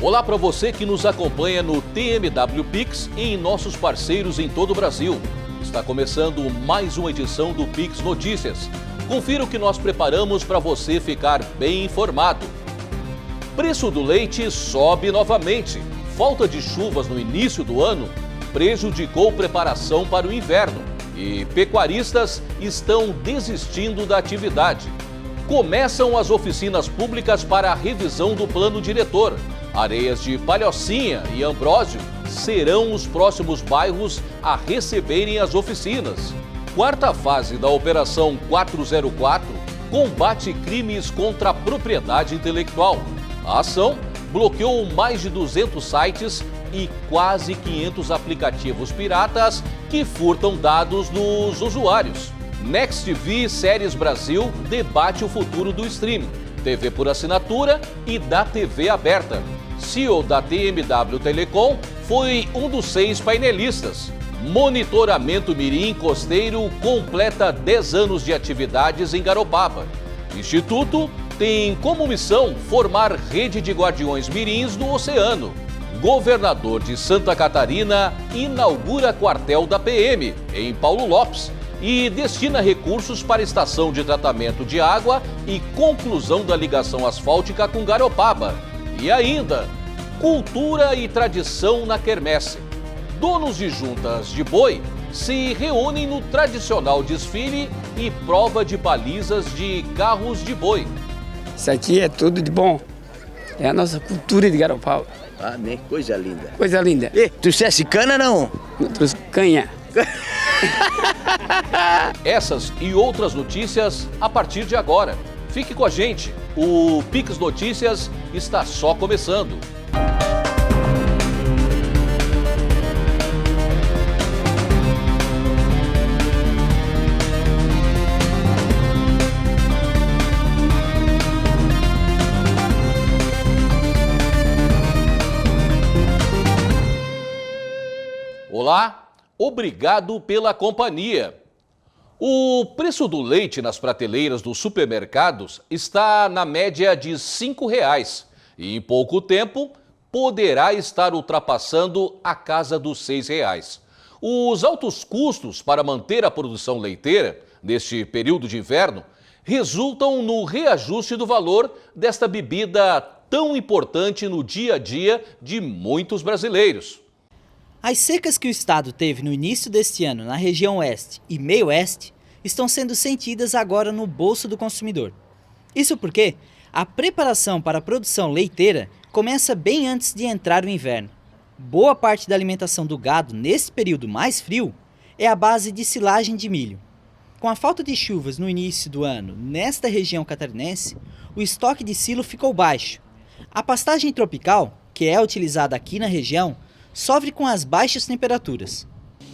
Olá para você que nos acompanha no TMW Pix e em nossos parceiros em todo o Brasil. Está começando mais uma edição do Pix Notícias. Confira o que nós preparamos para você ficar bem informado. Preço do leite sobe novamente. Falta de chuvas no início do ano prejudicou preparação para o inverno e pecuaristas estão desistindo da atividade. Começam as oficinas públicas para a revisão do plano diretor. Areias de Palhocinha e Ambrósio serão os próximos bairros a receberem as oficinas. Quarta fase da Operação 404 combate crimes contra a propriedade intelectual. A ação bloqueou mais de 200 sites e quase 500 aplicativos piratas que furtam dados dos usuários. Next TV Séries Brasil debate o futuro do streaming, TV por assinatura e da TV aberta. CEO da TMW Telecom foi um dos 6 painelistas. Monitoramento Mirim Costeiro completa 10 anos de atividades em Garopaba. Instituto tem como missão formar rede de guardiões mirins no oceano. Governador de Santa Catarina inaugura quartel da PM em Paulo Lopes e destina recursos para estação de tratamento de água e conclusão da ligação asfáltica com Garopaba. E ainda, cultura e tradição na quermesse. Donos de juntas de boi se reúnem no tradicional desfile e prova de balizas de carros de boi. Isso aqui é tudo de bom. É a nossa cultura de Garopaba. Amém, coisa linda. Coisa linda. E, tu trouxe cana não? Eu trouxe canha. Essas e outras notícias a partir de agora. Fique com a gente, o Pix Notícias está só começando. Olá, obrigado pela companhia. O preço do leite nas prateleiras dos supermercados está na média de R$ 5,00 e em pouco tempo poderá estar ultrapassando a casa dos R$ 6,00. Os altos custos para manter a produção leiteira neste período de inverno resultam no reajuste do valor desta bebida tão importante no dia a dia de muitos brasileiros. As secas que o estado teve no início deste ano na região oeste e meio oeste estão sendo sentidas agora no bolso do consumidor. Isso porque a preparação para a produção leiteira começa bem antes de entrar o inverno. Boa parte da alimentação do gado nesse período mais frio é a base de silagem de milho. Com a falta de chuvas no início do ano nesta região catarinense, o estoque de silo ficou baixo. A pastagem tropical, que é utilizada aqui na região, sofre com as baixas temperaturas.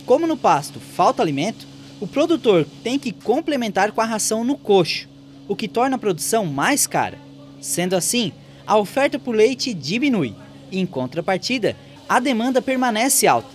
Como no pasto falta alimento, o produtor tem que complementar com a ração no coxo, o que torna a produção mais cara. Sendo assim, a oferta por leite diminui e, em contrapartida, a demanda permanece alta.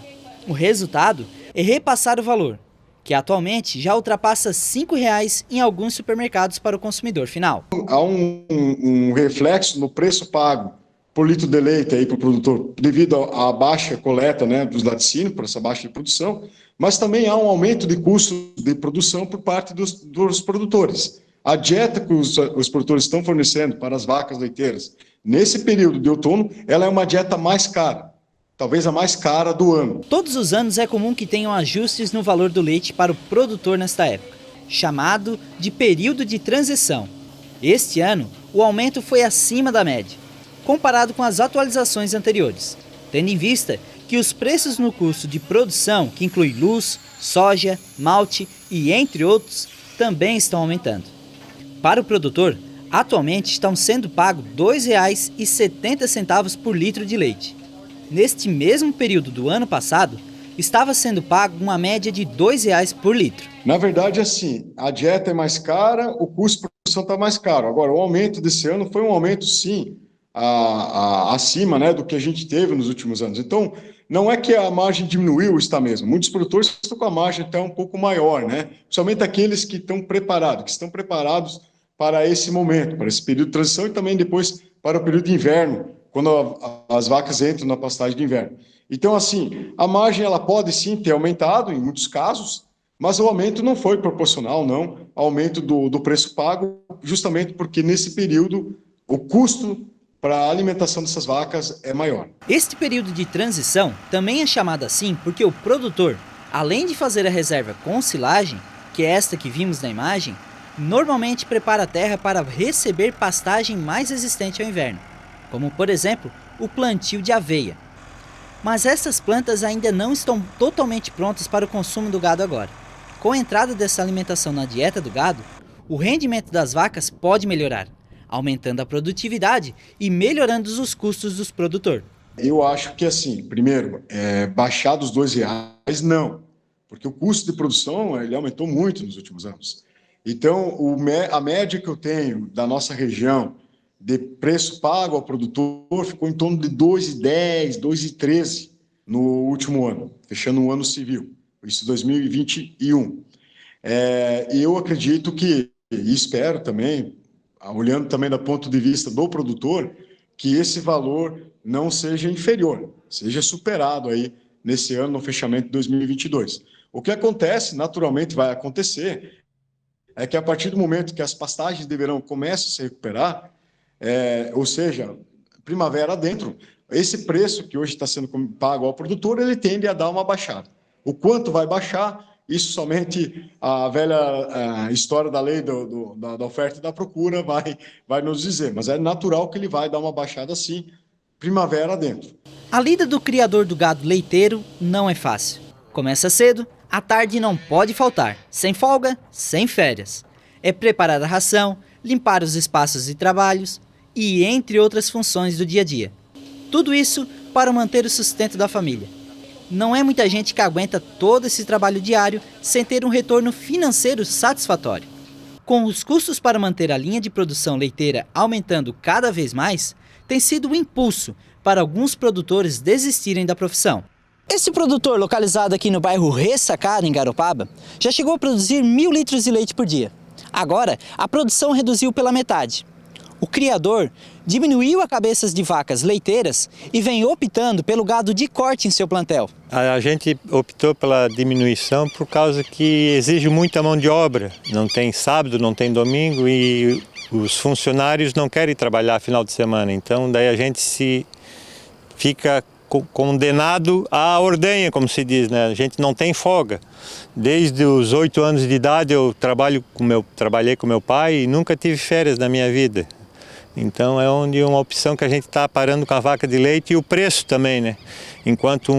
O resultado é repassar o valor, que atualmente já ultrapassa R$ 5,00 em alguns supermercados para o consumidor final. Há um reflexo no preço pago por litro de leite aí para o produtor, devido à baixa coleta, né, dos laticínios, por essa baixa de produção, mas também há um aumento de custo de produção por parte dos produtores. A dieta que os produtores estão fornecendo para as vacas leiteiras, nesse período de outono, ela é uma dieta mais cara, talvez a mais cara do ano. Todos os anos é comum que tenham ajustes no valor do leite para o produtor nesta época, chamado de período de transição. Este ano, o aumento foi acima da média, comparado com as atualizações anteriores, tendo em vista que os preços no custo de produção, que inclui luz, soja, malte e entre outros, também estão aumentando. Para o produtor, atualmente estão sendo pagos R$ 2,70 por litro de leite. Neste mesmo período do ano passado, estava sendo pago uma média de R$ 2,00 por litro. Na verdade, assim, a dieta é mais cara, o custo de produção está mais caro. Agora, o aumento desse ano foi um aumento, sim, acima, né, do que a gente teve nos últimos anos. Então, não é que a margem diminuiu, está mesmo. Muitos produtores estão com a margem até um pouco maior, né? Principalmente aqueles que estão preparados para esse momento, para esse período de transição e também depois para o período de inverno, quando as vacas entram na pastagem de inverno. Então, assim, a margem ela pode sim ter aumentado em muitos casos, mas o aumento não foi proporcional, não, ao aumento do preço pago, justamente porque nesse período o custo para a alimentação dessas vacas é maior. Este período de transição também é chamado assim porque o produtor, além de fazer a reserva com silagem, que é esta que vimos na imagem, normalmente prepara a terra para receber pastagem mais resistente ao inverno, como por exemplo o plantio de aveia. Mas essas plantas ainda não estão totalmente prontas para o consumo do gado agora. Com a entrada dessa alimentação na dieta do gado, o rendimento das vacas pode melhorar, aumentando a produtividade e melhorando os custos dos produtores. Eu acho que, assim, primeiro, baixar dos R$2, não, porque o custo de produção ele aumentou muito nos últimos anos. Então, a média que eu tenho da nossa região de preço pago ao produtor ficou em torno de R$2,10, R$2,13 no último ano, fechando um ano civil, isso 2021. Eu acredito que, e espero também, olhando também do ponto de vista do produtor, que esse valor não seja inferior, seja superado aí nesse ano, no fechamento de 2022. O que acontece, naturalmente vai acontecer, é que a partir do momento que as pastagens de verão começam a se recuperar, ou seja, primavera dentro, esse preço que hoje está sendo pago ao produtor, ele tende a dar uma baixada. O quanto vai baixar, isso somente a velha história da lei da oferta e da procura vai nos dizer, mas é natural que ele vai dar uma baixada sim, primavera dentro. A lida do criador do gado leiteiro não é fácil. Começa cedo, à tarde não pode faltar, sem folga, sem férias. É preparar a ração, limpar os espaços de trabalhos e entre outras funções do dia a dia. Tudo isso para manter o sustento da família. Não é muita gente que aguenta todo esse trabalho diário sem ter um retorno financeiro satisfatório. Com os custos para manter a linha de produção leiteira aumentando cada vez mais, tem sido um impulso para alguns produtores desistirem da profissão. Esse produtor, localizado aqui no bairro Ressacado, em Garopaba, já chegou a produzir 1.000 litros de leite por dia. Agora, a produção reduziu pela metade. O criador diminuiu a cabeças de vacas leiteiras e vem optando pelo gado de corte em seu plantel. A gente optou pela diminuição por causa que exige muita mão de obra. Não tem sábado, não tem domingo e os funcionários não querem trabalhar final de semana. Então daí a gente fica condenado à ordenha, como se diz, né? A gente não tem folga. Desde os 8 anos de idade eu trabalhei com meu pai e nunca tive férias na minha vida. Então é uma opção que a gente está parando com a vaca de leite e o preço também, né? Enquanto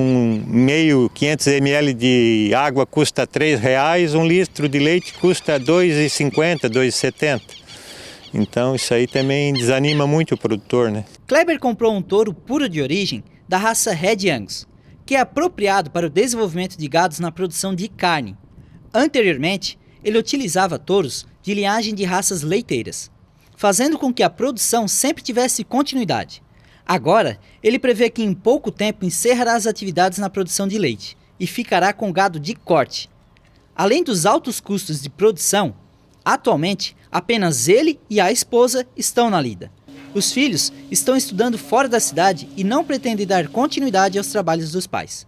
500 ml de água custa R$3, 1 litro de leite custa R$2,50, R$2,70. Então isso aí também desanima muito o produtor, né? Kleber comprou um touro puro de origem da raça Red Angus, que é apropriado para o desenvolvimento de gados na produção de carne. Anteriormente, ele utilizava touros de linhagem de raças leiteiras, fazendo com que a produção sempre tivesse continuidade. Agora, ele prevê que em pouco tempo encerrará as atividades na produção de leite e ficará com gado de corte. Além dos altos custos de produção, atualmente apenas ele e a esposa estão na lida. Os filhos estão estudando fora da cidade e não pretendem dar continuidade aos trabalhos dos pais.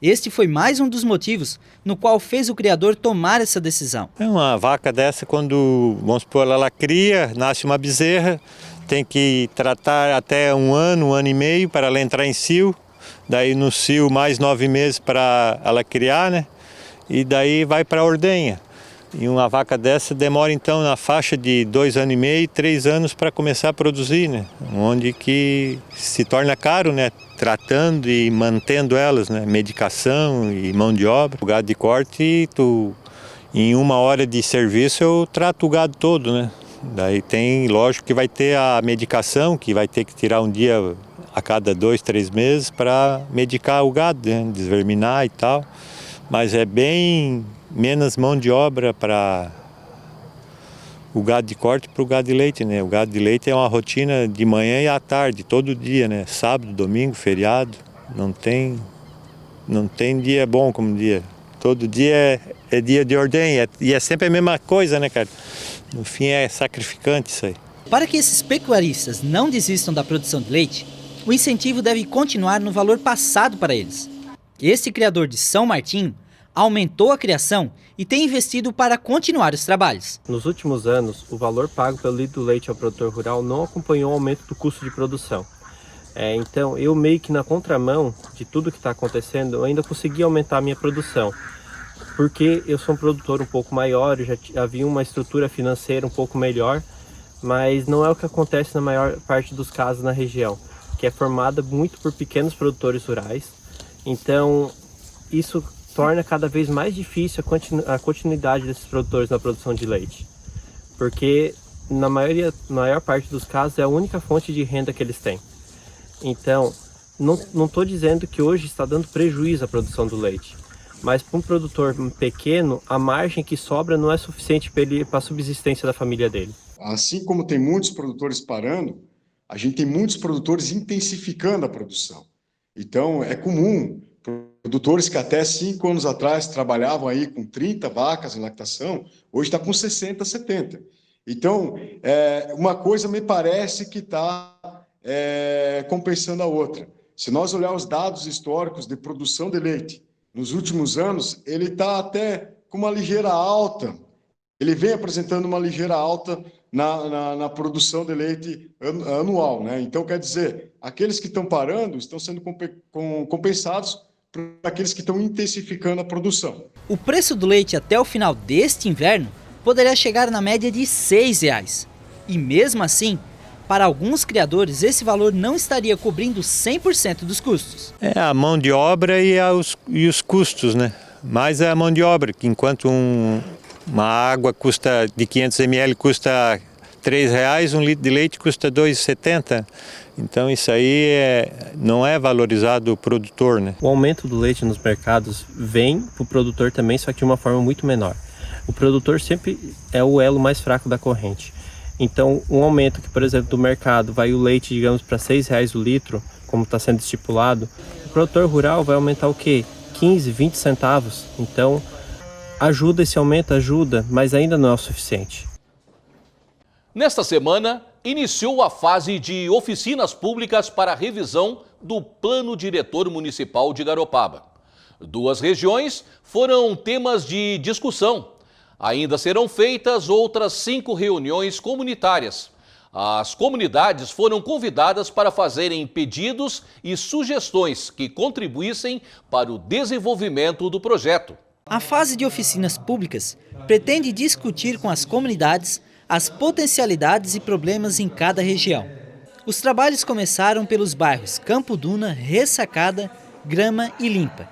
Este foi mais um dos motivos no qual fez o criador tomar essa decisão. Uma vaca dessa, quando, vamos supor, ela cria, nasce uma bezerra, tem que tratar até um ano e meio para ela entrar em cio, daí no cio mais 9 meses para ela criar, né? E daí vai para a ordenha. E uma vaca dessa demora então na faixa de 2 anos e meio, 3 anos para começar a produzir, né? Onde que se torna caro, né? Tratando e mantendo elas, né? Medicação e mão de obra. O gado de corte, em 1 hora de serviço eu trato o gado todo, né? Daí tem, lógico que vai ter a medicação, que vai ter que tirar um dia a cada 2, 3 meses para medicar o gado, né? Desverminar e tal. Mas é bem menos mão de obra para o gado de corte para o gado de leite, né? O gado de leite é uma rotina de manhã e à tarde, todo dia, né? Sábado, domingo, feriado, não tem dia bom como dia. Todo dia é dia de ordenha e é sempre a mesma coisa, né, cara? No fim é sacrificante isso aí. Para que esses pecuaristas não desistam da produção de leite, o incentivo deve continuar no valor passado para eles. Este criador de São Martinho aumentou a criação e tem investido para continuar os trabalhos. Nos últimos anos, o valor pago pelo litro do leite ao produtor rural não acompanhou o aumento do custo de produção. Então, eu meio que na contramão de tudo que está acontecendo, eu ainda consegui aumentar a minha produção. Porque eu sou um produtor um pouco maior, eu já havia uma estrutura financeira um pouco melhor, mas não é o que acontece na maior parte dos casos na região, que é formada muito por pequenos produtores rurais. Então, isso torna cada vez mais difícil a continuidade desses produtores na produção de leite, porque na maior parte dos casos é a única fonte de renda que eles têm. Então, não estou dizendo que hoje está dando prejuízo à produção do leite, mas para um produtor pequeno, a margem que sobra não é suficiente para a subsistência da família dele. Assim como tem muitos produtores parando, a gente tem muitos produtores intensificando a produção. Então, é comum produtores que até 5 anos atrás trabalhavam aí com 30 vacas em lactação, hoje está com 60, 70. Então, uma coisa me parece que está compensando a outra. Se nós olharmos os dados históricos de produção de leite, nos últimos anos, ele está até com uma ligeira alta. Ele vem apresentando uma ligeira alta na produção de leite anual, né? Então, quer dizer, aqueles que estão parando estão sendo compensados por aqueles que estão intensificando a produção. O preço do leite até o final deste inverno poderia chegar na média de R$ 6,00. E mesmo assim, para alguns criadores, esse valor não estaria cobrindo 100% dos custos. É a mão de obra e os custos, né? Mais a mão de obra, que enquanto uma água custa de 500 ml custa R$ 3,00, 1 litro de leite custa R$ 2,70. Então isso aí não é valorizado o produtor, né? O aumento do leite nos mercados vem para o produtor também, só que de uma forma muito menor. O produtor sempre é o elo mais fraco da corrente. Então, um aumento que, por exemplo, do mercado vai o leite, digamos, para R$ 6,00 o litro, como está sendo estipulado, o produtor rural vai aumentar o quê? 15, 20 centavos. Então, ajuda esse aumento, ajuda, mas ainda não é o suficiente. Nesta semana, iniciou a fase de oficinas públicas para a revisão do Plano Diretor Municipal de Garopaba. 2 regiões foram temas de discussão. Ainda serão feitas outras 5 reuniões comunitárias. As comunidades foram convidadas para fazerem pedidos e sugestões que contribuíssem para o desenvolvimento do projeto. A fase de oficinas públicas pretende discutir com as comunidades as potencialidades e problemas em cada região. Os trabalhos começaram pelos bairros Campo Duna, Ressacada, Grama e Limpa.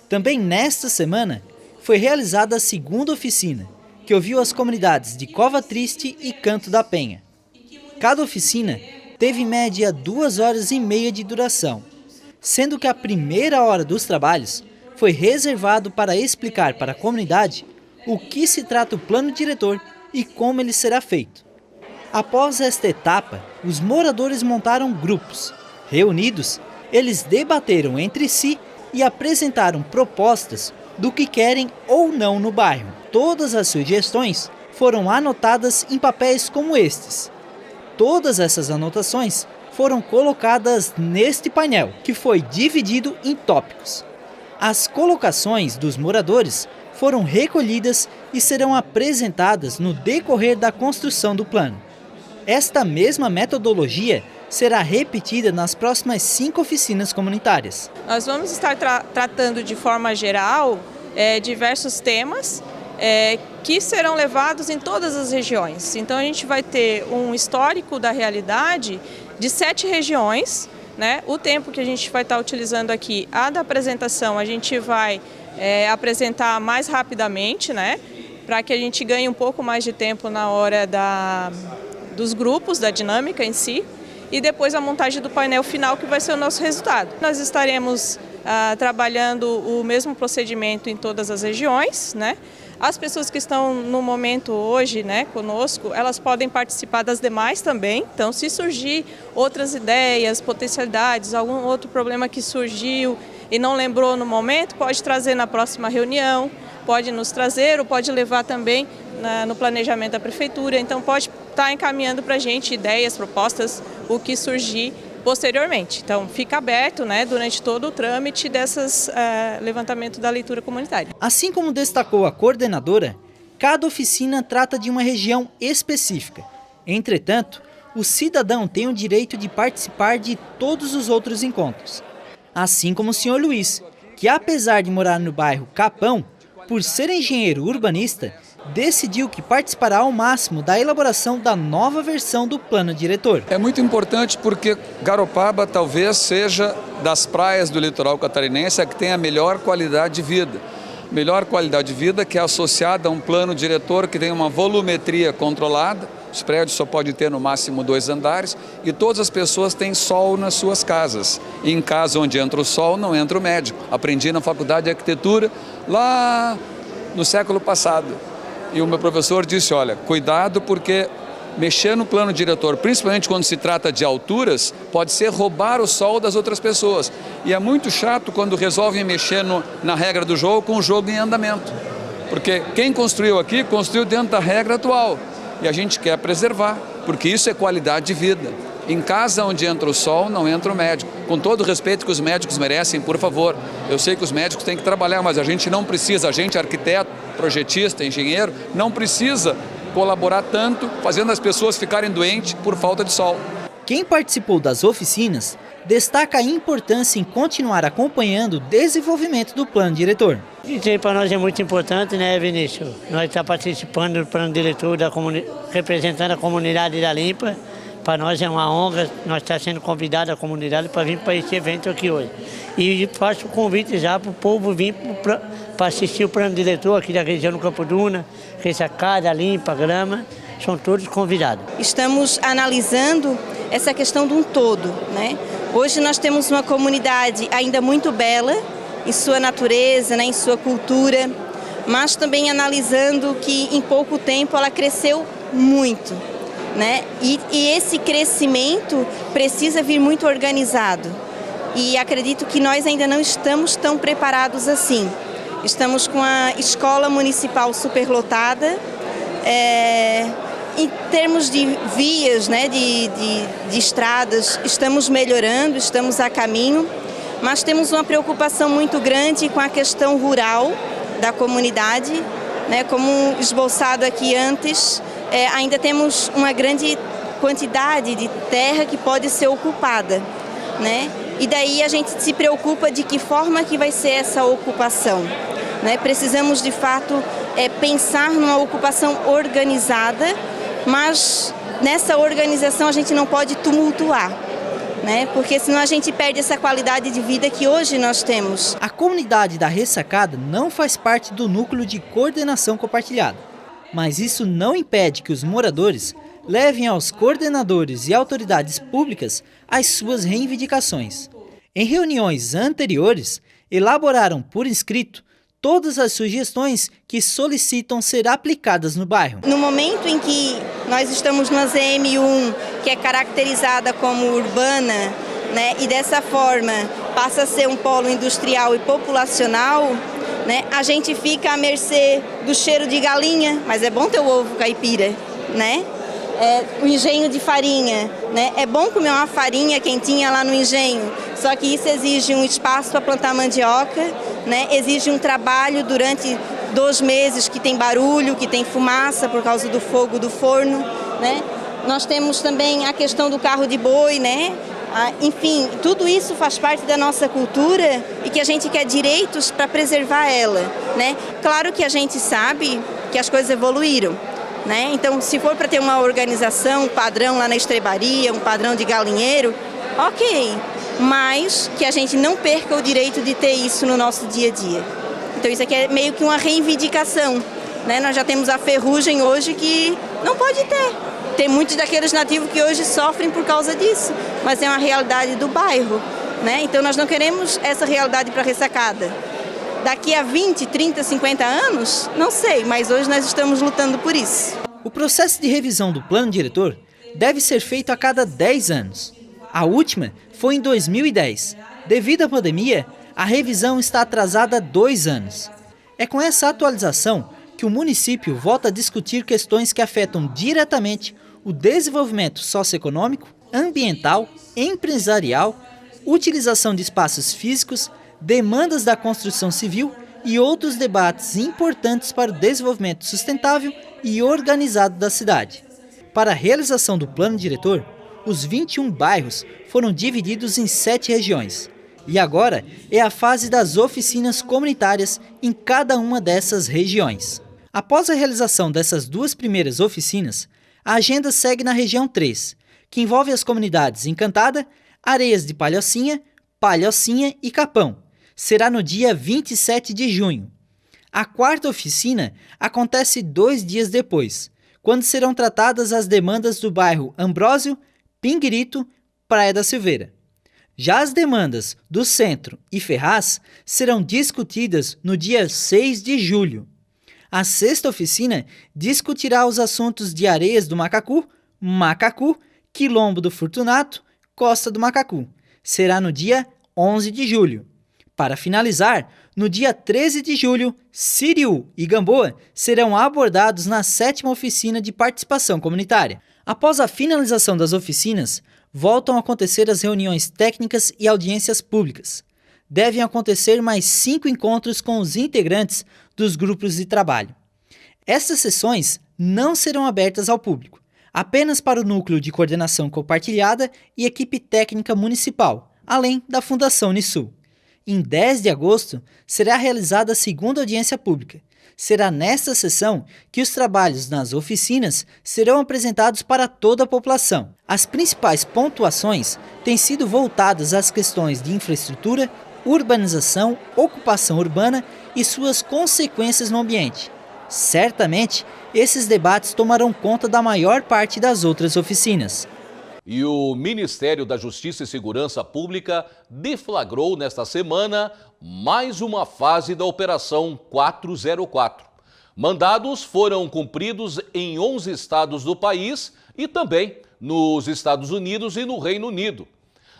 Também nesta semana foi realizada a 2ª oficina, que ouviu as comunidades de Cova Triste e Canto da Penha. Cada oficina teve em média 2h30 de duração, sendo que a primeira hora dos trabalhos foi reservado para explicar para a comunidade o que se trata o plano diretor e como ele será feito. Após esta etapa, os moradores montaram grupos. Reunidos, eles debateram entre si e apresentaram propostas do que querem ou não no bairro. Todas as sugestões foram anotadas em papéis como estes. Todas essas anotações foram colocadas neste painel, que foi dividido em tópicos. As colocações dos moradores foram recolhidas e serão apresentadas no decorrer da construção do plano. Esta mesma metodologia será repetida nas próximas 5 oficinas comunitárias. Nós vamos estar tratando de forma geral diversos temas que serão levados em todas as regiões. Então a gente vai ter um histórico da realidade de 7 regiões, né? O tempo que a gente vai estar utilizando aqui, a da apresentação, a gente vai apresentar mais rapidamente, né? Para que a gente ganhe um pouco mais de tempo na hora dos grupos, da dinâmica em si, e depois a montagem do painel final, que vai ser o nosso resultado. Nós estaremos trabalhando o mesmo procedimento em todas as regiões, né? As pessoas que estão no momento hoje, né, conosco, elas podem participar das demais também. Então, se surgir outras ideias, potencialidades, algum outro problema que surgiu e não lembrou no momento, pode trazer na próxima reunião, pode nos trazer ou pode levar também no planejamento da prefeitura. Então, pode estar encaminhando para a gente ideias, propostas, o que surgir posteriormente. Então, fica aberto, né, durante todo o trâmite desses levantamento da leitura comunitária. Assim como destacou a coordenadora, cada oficina trata de uma região específica. Entretanto, o cidadão tem o direito de participar de todos os outros encontros. Assim como o senhor Luiz, que apesar de morar no bairro Capão, por ser engenheiro urbanista, decidiu que participará ao máximo da elaboração da nova versão do plano diretor. É muito importante porque Garopaba talvez seja das praias do litoral catarinense a que tem a melhor qualidade de vida. Melhor qualidade de vida que é associada a um plano diretor que tem uma volumetria controlada, os prédios só podem ter no máximo 2 andares e todas as pessoas têm sol nas suas casas. E em casa onde entra o sol, não entra o médico. Aprendi na faculdade de arquitetura lá no século passado. E o meu professor disse, olha, cuidado porque mexer no plano diretor, principalmente quando se trata de alturas, pode ser roubar o sol das outras pessoas. E é muito chato quando resolvem mexer na regra do jogo com o jogo em andamento. Porque quem construiu aqui, construiu dentro da regra atual. E a gente quer preservar, porque isso é qualidade de vida. Em casa onde entra o sol, não entra o médico. Com todo o respeito que os médicos merecem, por favor. Eu sei que os médicos têm que trabalhar, mas a gente não precisa, a gente arquiteto, projetista, engenheiro, não precisa colaborar tanto fazendo as pessoas ficarem doentes por falta de sol. Quem participou das oficinas destaca a importância em continuar acompanhando o desenvolvimento do plano diretor. Isso aí para nós é muito importante, né, Vinícius? Nós estamos participando do plano diretor, representando a comunidade da Limpa. Para nós é uma honra, nós estamos sendo convidados a comunidade para vir para esse evento aqui hoje. E faço o convite já para o povo vir para assistir o plano diretor aqui da região do Campo Duna, Ressacada, Limpa, Grama, são todos convidados. Estamos analisando essa questão de um todo, né? Hoje nós temos uma comunidade ainda muito bela em sua natureza, né, em sua cultura, mas também analisando que em pouco tempo ela cresceu muito, né? E esse crescimento precisa vir muito organizado. E acredito que nós ainda não estamos tão preparados assim. Estamos com a escola municipal superlotada. Em termos de vias, né, de estradas, estamos melhorando, estamos a caminho, mas temos uma preocupação muito grande com a questão rural da comunidade, né, como esboçado aqui antes, ainda temos uma grande quantidade de terra que pode ser ocupada, né? E daí a gente se preocupa de que forma que vai ser essa ocupação, né? Precisamos de fato pensar numa ocupação organizada, mas nessa organização a gente não pode tumultuar, né? Porque senão a gente perde essa qualidade de vida que hoje nós temos. A comunidade da Ressacada não faz parte do núcleo de coordenação compartilhada, mas isso não impede que os moradores levem aos coordenadores e autoridades públicas as suas reivindicações. Em reuniões anteriores, elaboraram por escrito todas as sugestões que solicitam ser aplicadas no bairro. No momento em que nós estamos na ZM1, que é caracterizada como urbana, né, e dessa forma passa a ser um polo industrial e populacional, né, a gente fica à mercê do cheiro de galinha, mas é bom ter o ovo caipira, né? O engenho de farinha, né? É bom comer uma farinha quentinha lá no engenho, só que isso exige um espaço para plantar mandioca, né? Exige um trabalho durante 2 meses que tem barulho, que tem fumaça por causa do fogo do forno, né? Nós temos também a questão do carro de boi, né? Enfim, tudo isso faz parte da nossa cultura e que a gente quer direitos para preservar ela, né? Claro que a gente sabe que as coisas evoluíram, né? Então, se for para ter uma organização, um padrão lá na estrebaria, um padrão de galinheiro, ok, mas que a gente não perca o direito de ter isso no nosso dia a dia. Então, isso aqui é meio que uma reivindicação, né? Nós já temos a ferrugem hoje que não pode ter. Tem muitos daqueles nativos que hoje sofrem por causa disso, mas é uma realidade do bairro, né? Então, nós não queremos essa realidade para Ressacada. Daqui a 20, 30, 50 anos, não sei, mas hoje nós estamos lutando por isso. O processo de revisão do plano diretor deve ser feito a cada 10 anos. A última foi em 2010. Devido à pandemia, a revisão está atrasada há 2 anos. É com essa atualização que o município volta a discutir questões que afetam diretamente o desenvolvimento socioeconômico ambiental, empresarial, utilização de espaços físicos, demandas da construção civil e outros debates importantes para o desenvolvimento sustentável e organizado da cidade. Para a realização do plano diretor, os 21 bairros foram divididos em 7 regiões. E agora é a fase das oficinas comunitárias em cada uma dessas regiões. Após a realização dessas 2 primeiras oficinas, a agenda segue na região 3, que envolve as comunidades Encantada, Areias de Palhocinha, Palhocinha e Capão. Será no dia 27 de junho. A 4ª oficina acontece 2 dias depois, quando serão tratadas as demandas do bairro Ambrósio, Pinguirito, Praia da Silveira. Já as demandas do Centro e Ferraz serão discutidas no dia 6 de julho. A 6ª oficina discutirá os assuntos de Areias do Macacu, Macacu, Quilombo do Fortunato, Costa do Macacu. Será no dia 11 de julho. Para finalizar, no dia 13 de julho, Siriú e Gamboa serão abordados na 7ª oficina de participação comunitária. Após a finalização das oficinas, voltam a acontecer as reuniões técnicas e audiências públicas. Devem acontecer mais 5 encontros com os integrantes dos grupos de trabalho. Essas sessões não serão abertas ao público, apenas para o Núcleo de Coordenação Compartilhada e equipe técnica municipal, além da Fundação Unisul. Em 10 de agosto, será realizada a 2ª audiência pública. Será nesta sessão que os trabalhos nas oficinas serão apresentados para toda a população. As principais pontuações têm sido voltadas às questões de infraestrutura, urbanização, ocupação urbana e suas consequências no ambiente. Certamente, esses debates tomarão conta da maior parte das outras oficinas. E o Ministério da Justiça e Segurança Pública deflagrou nesta semana mais uma fase da Operação 404. Mandados foram cumpridos em 11 estados do país e também nos Estados Unidos e no Reino Unido.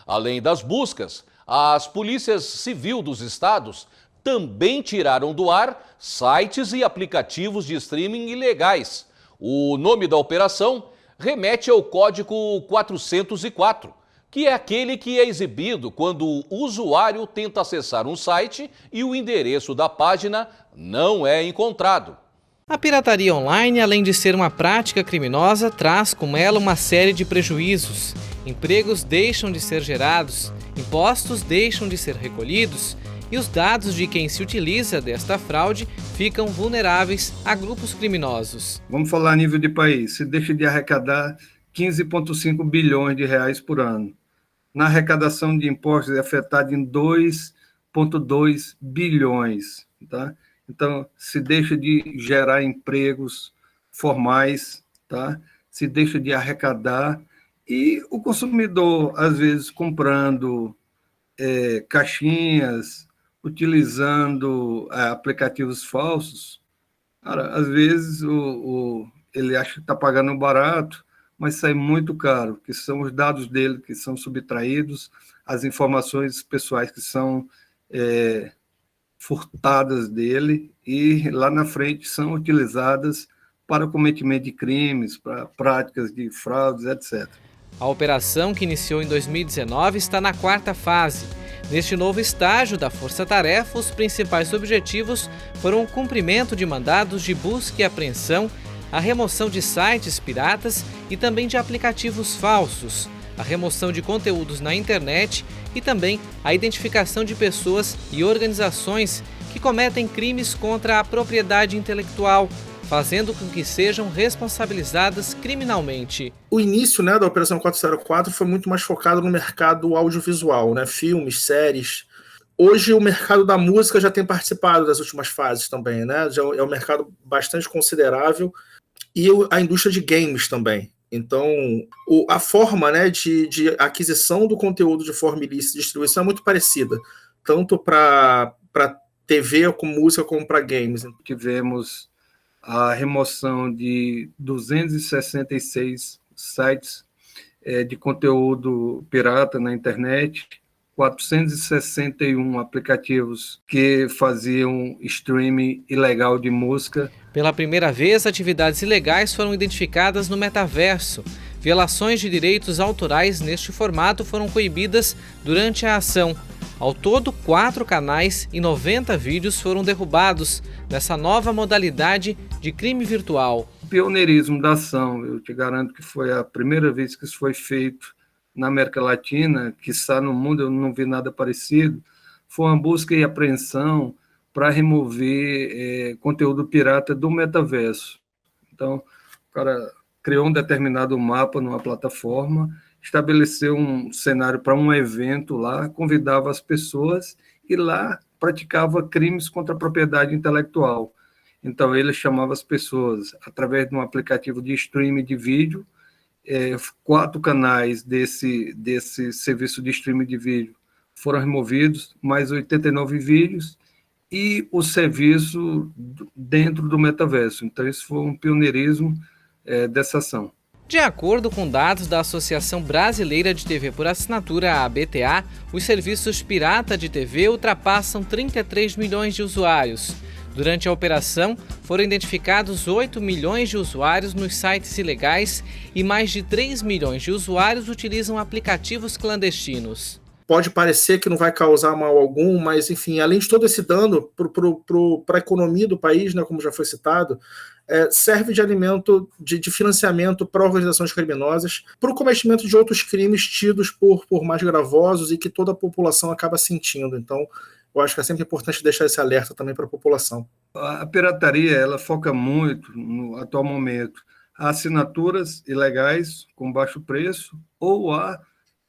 Além das buscas, as polícias civil dos estados também tiraram do ar sites e aplicativos de streaming ilegais. O nome da operação remete ao Código 404, que é aquele que é exibido quando o usuário tenta acessar um site e o endereço da página não é encontrado. A pirataria online, além de ser uma prática criminosa, traz com ela uma série de prejuízos. Empregos deixam de ser gerados, impostos deixam de ser recolhidos e os dados de quem se utiliza desta fraude ficam vulneráveis a grupos criminosos. Vamos falar a nível de país. Se deixa de arrecadar 15,5 bilhões de reais por ano. Na arrecadação de impostos é afetado em 2,2 bilhões. Tá? Então, se deixa de gerar empregos formais, tá? Se deixa de arrecadar e o consumidor, às vezes, comprando caixinhas, utilizando aplicativos falsos, cara, às vezes ele acha que está pagando barato, mas sai muito caro, que são os dados dele que são subtraídos, as informações pessoais que são furtadas dele e lá na frente são utilizadas para o cometimento de crimes, para práticas de fraudes, etc. A operação, que iniciou em 2019, está na 4ª fase. Neste novo estágio da Força-Tarefa, os principais objetivos foram o cumprimento de mandados de busca e apreensão, a remoção de sites piratas e também de aplicativos falsos, a remoção de conteúdos na internet e também a identificação de pessoas e organizações que cometem crimes contra a propriedade intelectual, fazendo com que sejam responsabilizadas criminalmente. O início, da Operação 404 foi muito mais focado no mercado audiovisual, filmes, séries. Hoje o mercado da música já tem participado das últimas fases também, já é um mercado bastante considerável, e a indústria de games também. Então, a forma de aquisição do conteúdo de forma ilícita e distribuição é muito parecida, tanto para TV, como música, como para games. Tivemos a remoção de 266 sites de conteúdo pirata na internet, 461 aplicativos que faziam streaming ilegal de música. Pela primeira vez, atividades ilegais foram identificadas no metaverso. violações de direitos autorais neste formato foram coibidas durante a ação. Ao todo, 4 canais e 90 vídeos foram derrubados nessa nova modalidade de crime virtual. Pioneirismo da ação, eu te garanto que foi a primeira vez que isso foi feito na América Latina, que está no mundo, eu não vi nada parecido. Foi uma busca e apreensão para remover conteúdo pirata do metaverso. Então, o cara criou um determinado mapa numa plataforma, estabeleceu um cenário para um evento lá, convidava as pessoas e lá praticava crimes contra a propriedade intelectual. Então, ele chamava as pessoas através de um aplicativo de streaming de vídeo. 4 canais desse serviço de streaming de vídeo foram removidos, mais 89 vídeos, e o serviço dentro do metaverso. Então, isso foi um pioneirismo dessa ação. De acordo com dados da Associação Brasileira de TV por Assinatura, a ABTA, os serviços pirata de TV ultrapassam 33 milhões de usuários. Durante a operação, foram identificados 8 milhões de usuários nos sites ilegais e mais de 3 milhões de usuários utilizam aplicativos clandestinos. Pode parecer que não vai causar mal algum, mas, enfim, além de todo esse dano para a economia do país, né, como já foi citado, serve de alimento, de financiamento para organizações criminosas, para o cometimento de outros crimes tidos por mais gravosos e que toda a população acaba sentindo. Então, eu acho que é sempre importante deixar esse alerta também para a população. A pirataria, ela foca muito, no atual momento, a assinaturas ilegais com baixo preço ou a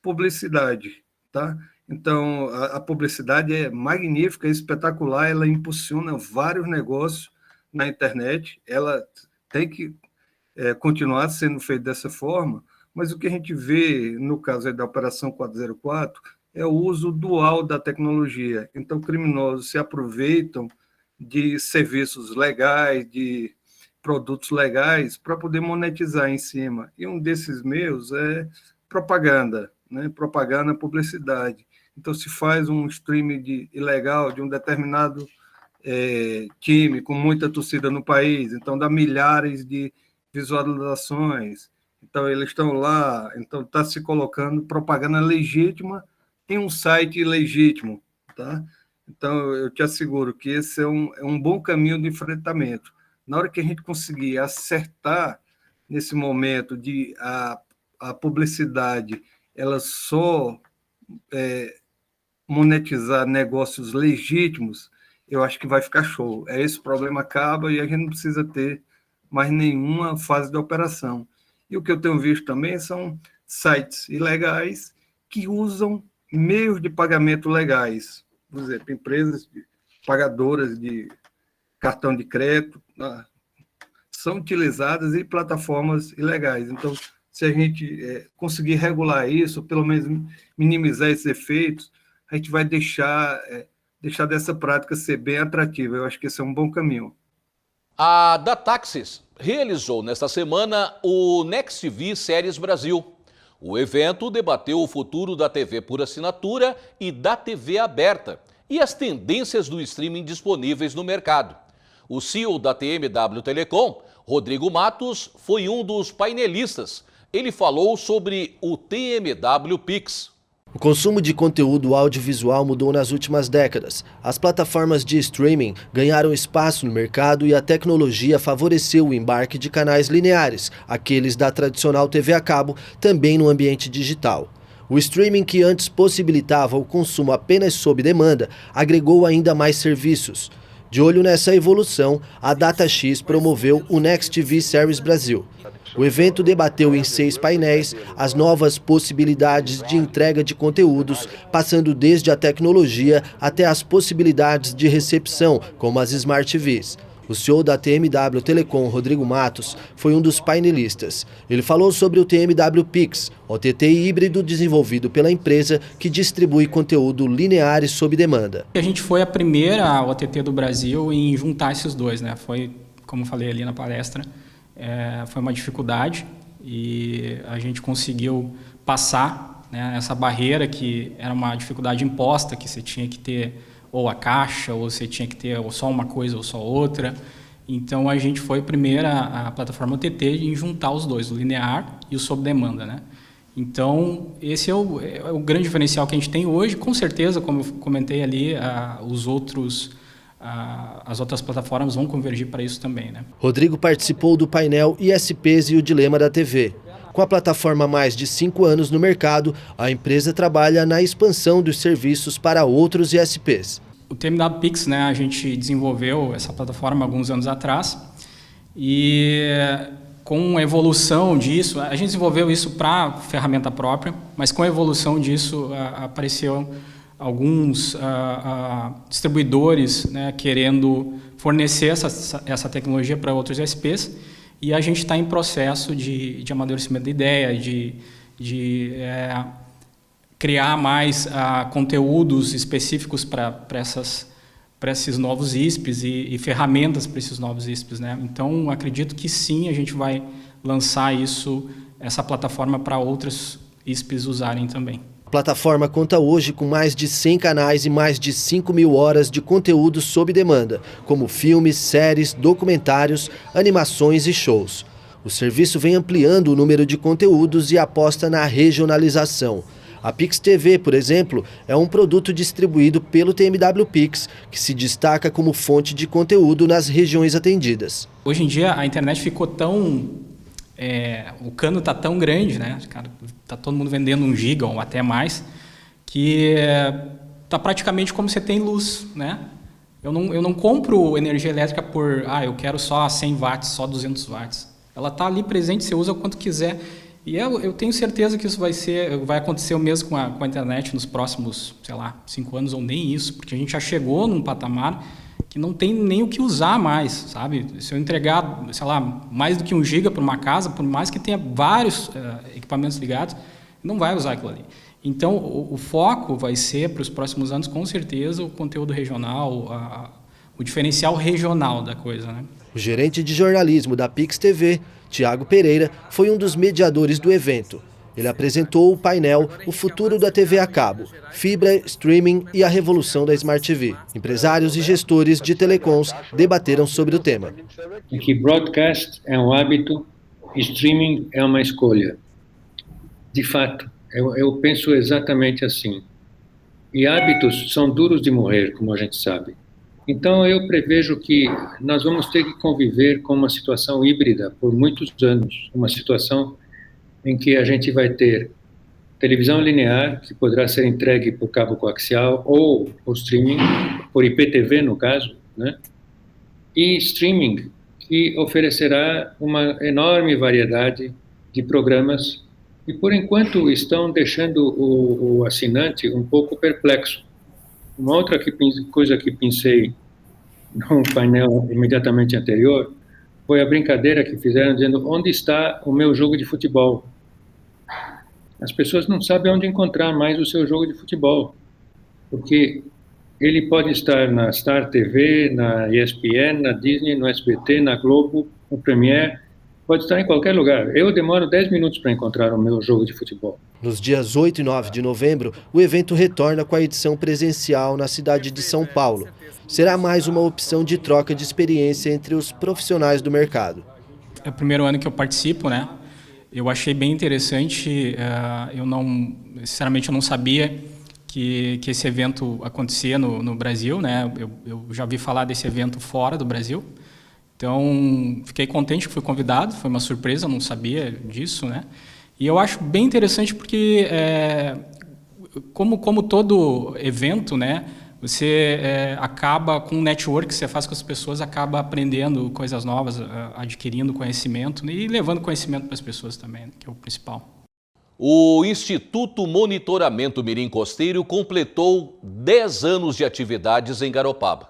publicidade, tá? Então, a publicidade é magnífica, espetacular, ela impulsiona vários negócios na internet, ela tem que continuar sendo feita dessa forma, mas o que a gente vê, no caso da Operação 404, é o uso dual da tecnologia. Então, criminosos se aproveitam de serviços legais, de produtos legais, para poder monetizar em cima. E um desses meios é propaganda, né? Propaganda, publicidade. Então, se faz um streaming ilegal de um determinado time com muita torcida no país, então dá milhares de visualizações. Então, eles estão lá, então está se colocando propaganda legítima em um site legítimo, tá? Então, eu te asseguro que esse é um bom caminho de enfrentamento. Na hora que a gente conseguir acertar nesse momento de a publicidade, ela só monetizar negócios legítimos, eu acho que vai ficar show. Esse problema acaba e a gente não precisa ter mais nenhuma fase de operação. E o que eu tenho visto também são sites ilegais que usam meios de pagamento legais, por exemplo, empresas pagadoras de cartão de crédito são utilizadas em plataformas ilegais. Então, se a gente conseguir regular isso, pelo menos minimizar esses efeitos, a gente vai deixar dessa prática ser bem atrativa. Eu acho que esse é um bom caminho. A Dataxis realizou nesta semana o Next TV Séries Brasil. O evento debateu o futuro da TV por assinatura e da TV aberta e as tendências do streaming disponíveis no mercado. O CEO da TMW Telecom, Rodrigo Matos, foi um dos painelistas. Ele falou sobre o TMW Pix. O consumo de conteúdo audiovisual mudou nas últimas décadas. As plataformas de streaming ganharam espaço no mercado e a tecnologia favoreceu o embarque de canais lineares, aqueles da tradicional TV a cabo, também no ambiente digital. O streaming, que antes possibilitava o consumo apenas sob demanda, agregou ainda mais serviços. De olho nessa evolução, a DataX promoveu o Next TV Séries Brasil. O evento debateu em 6 painéis as novas possibilidades de entrega de conteúdos, passando desde a tecnologia até as possibilidades de recepção, como as Smart TVs. O CEO da TMW Telecom, Rodrigo Matos, foi um dos painelistas. Ele falou sobre o TMW Pix, OTT híbrido desenvolvido pela empresa que distribui conteúdo linear e sob demanda. A gente foi a primeira OTT do Brasil em juntar esses dois, né? Foi, como falei ali na palestra, foi uma dificuldade e a gente conseguiu passar, né, essa barreira que era uma dificuldade imposta, que você tinha que ter ou a caixa, ou você tinha que ter ou só uma coisa ou só outra. Então a gente foi a plataforma OTT em juntar os dois, o linear e o sob demanda, né? Então esse é o grande diferencial que a gente tem hoje. Com certeza, como eu comentei ali, as outras plataformas vão convergir para isso também, né? Rodrigo participou do painel ISPs e o Dilema da TV. Com a plataforma há mais de 5 anos no mercado, a empresa trabalha na expansão dos serviços para outros ISPs. O TMW Pix, né, a gente desenvolveu essa plataforma alguns anos atrás e com a evolução disso, a gente desenvolveu isso para ferramenta própria, mas com a evolução disso apareceu alguns distribuidores, né, querendo fornecer essa tecnologia para outros ISPs, e a gente está em processo de amadurecimento da ideia, de criar mais conteúdos específicos para esses novos ISPs e ferramentas para esses novos ISPs, né? Então, acredito que sim, a gente vai lançar essa plataforma para outros ISPs usarem também. A plataforma conta hoje com mais de 100 canais e mais de 5.000 horas de conteúdo sob demanda, como filmes, séries, documentários, animações e shows. O serviço vem ampliando o número de conteúdos e aposta na regionalização. A Pix TV, por exemplo, é um produto distribuído pelo TMW Pix, que se destaca como fonte de conteúdo nas regiões atendidas. Hoje em dia a internet ficou o cano está tão grande, né? Tá todo mundo vendendo 1 giga ou até mais, que tá praticamente como você tem luz, né? Eu não compro energia elétrica eu quero só 100 watts, só 200 watts. Ela tá ali presente, você usa o quanto quiser. E eu tenho certeza que isso vai acontecer o mesmo com a internet nos próximos, 5 anos ou nem isso, porque a gente já chegou num patamar que não tem nem o que usar mais, sabe? Se eu entregar, mais do que 1 giga para uma casa, por mais que tenha vários equipamentos ligados, não vai usar aquilo ali. Então, o foco vai ser, para os próximos anos, com certeza, o conteúdo regional, o diferencial regional da coisa, né? O gerente de jornalismo da Pix TV, Tiago Pereira, foi um dos mediadores do evento. Ele apresentou o painel O Futuro da TV a Cabo, Fibra, Streaming e a Revolução da Smart TV. Empresários e gestores de telecoms debateram sobre o tema. Que broadcast é um hábito, streaming é uma escolha. De fato, eu penso exatamente assim. E hábitos são duros de morrer, como a gente sabe. Então eu prevejo que nós vamos ter que conviver com uma situação híbrida por muitos anos, uma situação em que a gente vai ter televisão linear, que poderá ser entregue por cabo coaxial ou por streaming, por IPTV no caso, né? E streaming, que oferecerá uma enorme variedade de programas e, por enquanto, estão deixando o assinante um pouco perplexo. Uma outra coisa que pensei no painel imediatamente anterior foi a brincadeira que fizeram dizendo: onde está o meu jogo de futebol? As pessoas não sabem onde encontrar mais o seu jogo de futebol, porque ele pode estar na Star TV, na ESPN, na Disney, no SBT, na Globo, no Premiere, pode estar em qualquer lugar. Eu demoro 10 minutos para encontrar o meu jogo de futebol. Nos dias 8 e 9 de novembro, o evento retorna com a edição presencial na cidade de São Paulo. Será mais uma opção de troca de experiência entre os profissionais do mercado. É o primeiro ano que eu participo, né? Eu achei bem interessante, sinceramente eu não sabia que esse evento acontecia no Brasil, né? Eu já ouvi falar desse evento fora do Brasil, então fiquei contente que fui convidado, foi uma surpresa, eu não sabia disso, né? E eu acho bem interessante porque, como todo evento, né? Você acaba com o network que você faz com as pessoas, acaba aprendendo coisas novas, adquirindo conhecimento e levando conhecimento para as pessoas também, que é o principal. O Instituto Monitoramento Mirim Costeiro completou 10 anos de atividades em Garopaba.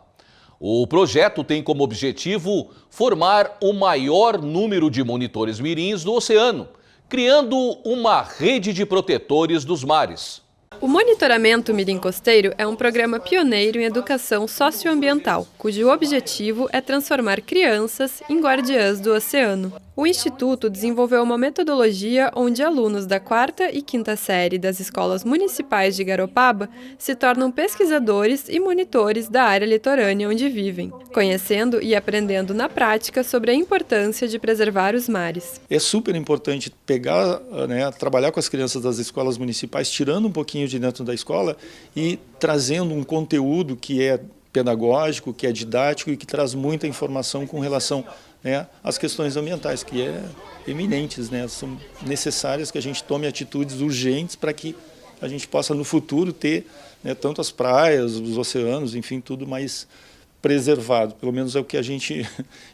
O projeto tem como objetivo formar o maior número de monitores mirins do oceano, criando uma rede de protetores dos mares. O Monitoramento Mirim Costeiro é um programa pioneiro em educação socioambiental, cujo objetivo é transformar crianças em guardiãs do oceano. O Instituto desenvolveu uma metodologia onde alunos da 4ª e 5ª série das escolas municipais de Garopaba se tornam pesquisadores e monitores da área litorânea onde vivem, conhecendo e aprendendo na prática sobre a importância de preservar os mares. É super importante pegar, trabalhar com as crianças das escolas municipais, tirando um pouquinho de dentro da escola e trazendo um conteúdo que é pedagógico, que é didático e que traz muita informação com relação às questões ambientais, que é eminentes, são necessárias que a gente tome atitudes urgentes para que a gente possa no futuro ter tanto as praias, os oceanos, enfim, tudo mais preservado, pelo menos é o que a gente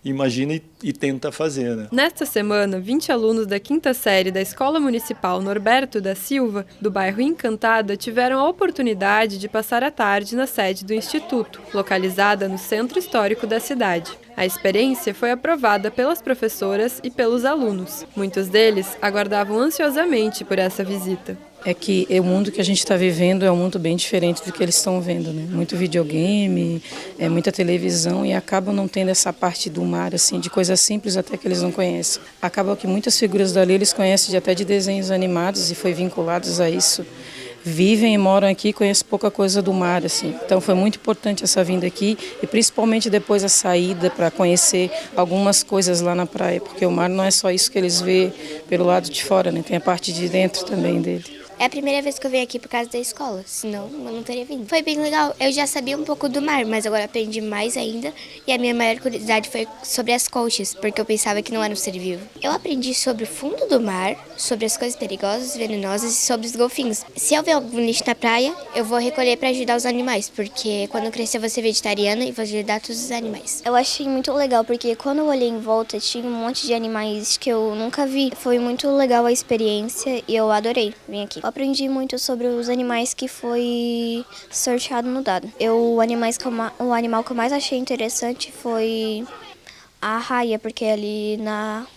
imagina e tenta fazer. Nesta semana, 20 alunos da 5ª série da Escola Municipal Norberto da Silva, do bairro Encantada, tiveram a oportunidade de passar a tarde na sede do Instituto, localizada no centro histórico da cidade. A experiência foi aprovada pelas professoras e pelos alunos. Muitos deles aguardavam ansiosamente por essa visita. É que o mundo que a gente está vivendo é um mundo bem diferente do que eles estão vendo, Muito videogame, muita televisão e acabam não tendo essa parte do mar, assim, de coisas simples até que eles não conhecem. Acaba que muitas figuras dali eles conhecem até de desenhos animados e foi vinculados a isso. Vivem e moram aqui e conhecem pouca coisa do mar, assim. Então foi muito importante essa vinda aqui e principalmente depois a saída para conhecer algumas coisas lá na praia, porque o mar não é só isso que eles vê pelo lado de fora, Tem a parte de dentro também dele. É a primeira vez que eu venho aqui por causa da escola, senão eu não teria vindo. Foi bem legal, eu já sabia um pouco do mar, mas agora aprendi mais ainda. E a minha maior curiosidade foi sobre as conchas, porque eu pensava que não era um ser vivo. Eu aprendi sobre o fundo do mar, sobre as coisas perigosas, venenosas e sobre os golfinhos. Se eu ver algum lixo na praia, eu vou recolher para ajudar os animais, porque quando eu crescer eu vou ser vegetariana e vou ajudar todos os animais. Eu achei muito legal, porque quando eu olhei em volta tinha um monte de animais que eu nunca vi. Foi muito legal a experiência e eu adorei vir aqui. Eu aprendi muito sobre os animais que foi sorteado no dado. O animal que eu mais achei interessante foi a arraia, porque ali na